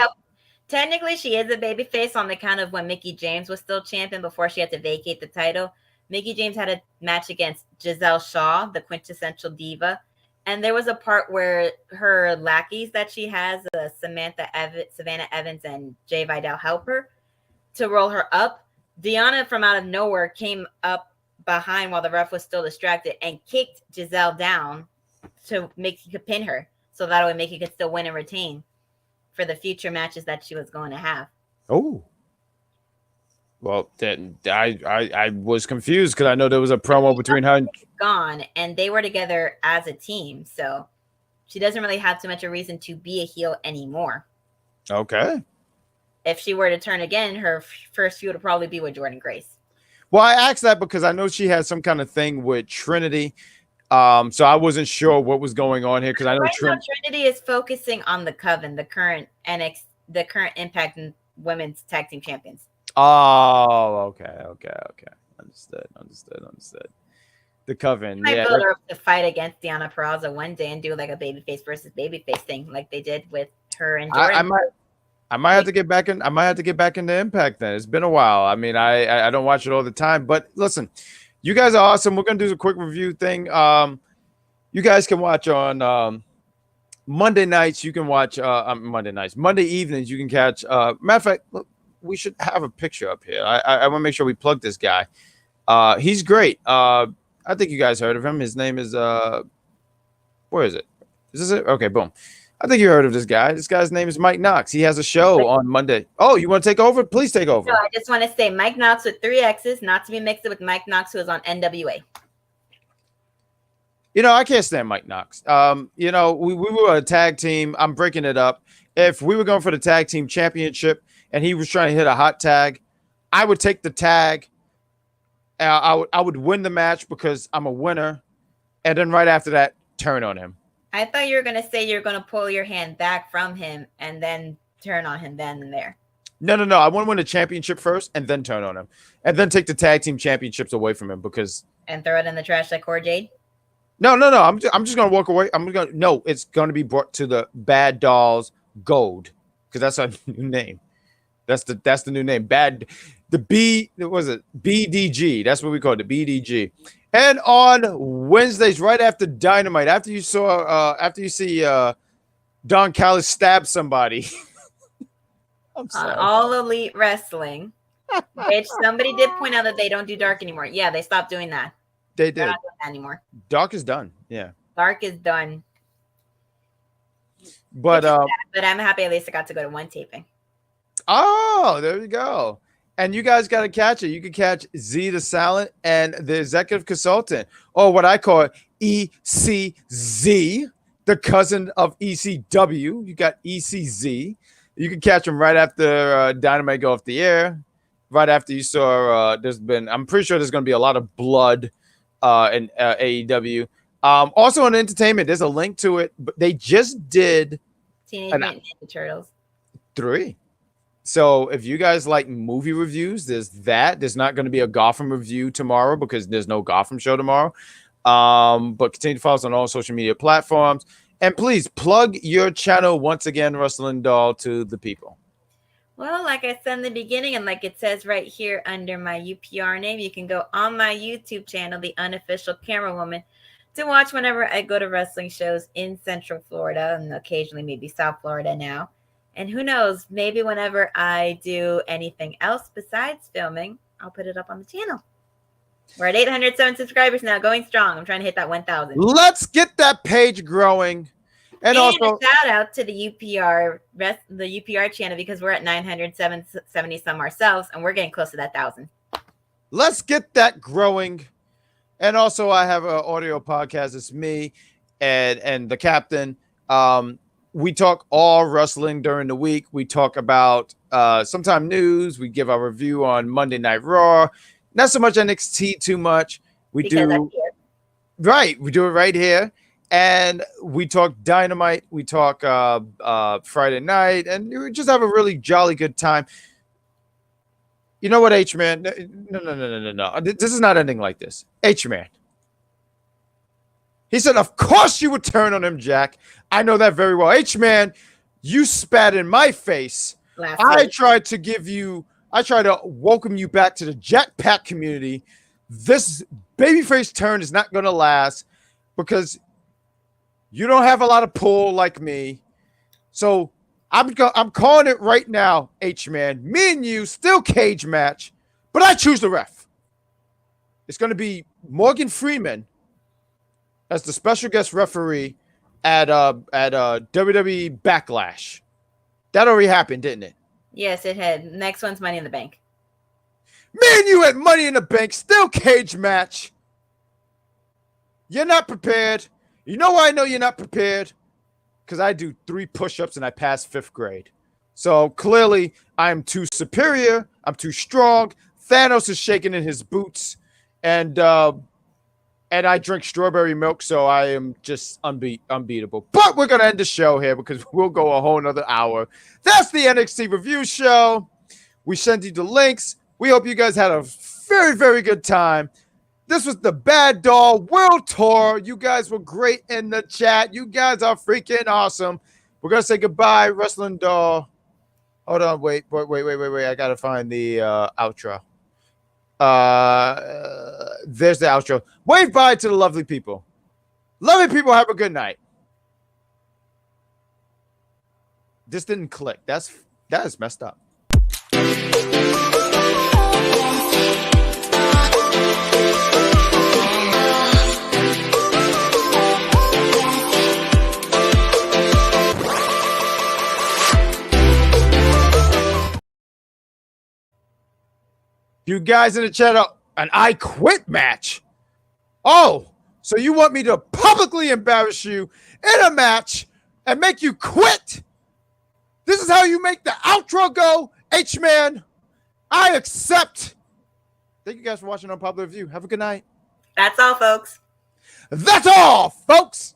Technically, she is a baby face on the count of when Mickie James was still champion before she had to vacate the title. Mickie James had a match against Giselle Shaw, the quintessential diva. And there was a part where her lackeys that she has, Savannah Evans and Jay Vidal, help her to roll her up. Deonna, from out of nowhere, came up behind while the ref was still distracted and kicked Giselle down to make you pin her. So that way Mickie could still win and retain for the future matches that she was going to have. Oh. Well, then I was confused because I know there was a promo between her and gone, and they were together as a team. So she doesn't really have too much a reason to be a heel anymore. Okay. If she were to turn again, her first feud would probably be with Jordynne Grace. Well, I asked that because I know she had some kind of thing with Trinity. So I wasn't sure what was going on here because I know Trinity is focusing on the Coven, the current Impact and Women's Tag Team Champions. Oh, okay. Understood. The Coven, might build her up to fight against Deonna Purrazzo one day and do like a babyface versus babyface thing, like they did with her and Jordan. I might have to get back in. I might have to get back into Impact then. It's been a while. I mean, I don't watch it all the time, but listen. You guys are awesome. We're going to do a quick review thing. You guys can watch on Monday nights. You can watch Monday evenings. You can catch. Matter of fact, look, we should have a picture up here. I want to make sure we plug this guy. He's great. I think you guys heard of him. His name is where is it? Is this it? Okay, boom. I think you heard of this guy. This guy's name is Mike Knox. He has a show on Monday. Oh, you want to take over? Please take over. No, I just want to say Mike Knox with 3 X's, not to be mixed with Mike Knox, who is on NWA. I can't stand Mike Knox. We were a tag team. I'm breaking it up. If we were going for the tag team championship and he was trying to hit a hot tag, I would take the tag. I would win the match because I'm a winner, and then right after that, turn on him. I thought you were gonna say you're gonna pull your hand back from him and then turn on him then and there. No. I want to win the championship first and then turn on him, and then take the tag team championships away from him and throw it in the trash like Core Jade. No. I'm just gonna walk away. It's gonna be brought to the Bad Dolls Gold because that's our new name. That's the new name. BDG. That's what we call it, the BDG. And on Wednesdays, right after Dynamite, after you see Don Callis stab somebody. I'm sorry. All Elite Wrestling, which somebody did point out that they don't do dark anymore. Yeah, they stopped doing that. They did. They're not doing that anymore. Dark is done. Yeah. Dark is done. But I'm happy at least I got to go to one taping. Oh, there you go. And you guys got to catch it. You can catch Z the Silent and the Executive Consultant, or what I call ECZ, the cousin of ECW. You got ECZ. You can catch them right after Dynamite go off the air. Right after you saw, I'm pretty sure there's going to be a lot of blood in AEW. Also on entertainment, there's a link to it, but they just did Teenage Mutant Ninja Turtles 3. So if you guys like movie reviews, there's that. There's not going to be a Gotham review tomorrow because there's no Gotham show tomorrow. But continue to follow us on all social media platforms. And please plug your channel once again, Wrestling Doll, to the people. Well, like I said in the beginning, and like it says right here under my UPR name, you can go on my YouTube channel, The Unofficial Camera Woman, to watch whenever I go to wrestling shows in Central Florida and occasionally maybe South Florida now. And who knows, maybe whenever I do anything else besides filming, I'll put it up on the channel. We're at 807 subscribers now, going strong. I'm trying to hit that 1,000. Let's get that page growing. And also a shout out to the UPR channel because we're at 970 some ourselves, and we're getting close to that 1,000. Let's get that growing. And also, I have an audio podcast. It's me and the captain. We talk all wrestling during the week. We talk about sometime news. We give our review on Monday Night Raw. Not so much NXT too much. We do it right here. And we talk Dynamite. We talk Friday night. And we just have a really jolly good time. You know what, H-Man? No. This is not ending like this. H-Man. He said, of course you would turn on him, Jack. I know that very well. H-Man, you spat in my face. I tried to welcome you back to the Jack Pack community. This babyface turn is not going to last because you don't have a lot of pull like me. So I'm calling it right now, H-Man. Me and you, still cage match, but I choose the ref. It's going to be Morgan Freeman as the special guest referee at WWE Backlash. That already happened, didn't it? Yes, it had. Next one's Money in the Bank. Me and you at Money in the Bank, still cage match. You're not prepared. You know why I know you're not prepared? Because I do 3 push-ups and I pass 5th grade. So clearly I'm too superior. I'm too strong. Thanos is shaking in his boots. And I drink strawberry milk, so I am just unbeatable. But we're going to end the show here because we'll go a whole nother hour. That's the NXT review show. We sent you the links. We hope you guys had a very, very good time. This was the Bad Doll World Tour. You guys were great in the chat. You guys are freaking awesome. We're going to say goodbye, Wrestling Doll. Hold on. Wait. I got to find the outro. There's the outro. Wave bye to the lovely people. Lovely people, have a good night. This didn't click. That is messed up. You guys in the chat, an I Quit match. Oh, So you want me to publicly embarrass you in a match and make you quit? This is how you make the outro go, H-Man. I accept. Thank you guys for watching Unpopular Review. Have a good night. That's all, folks. That's all, folks.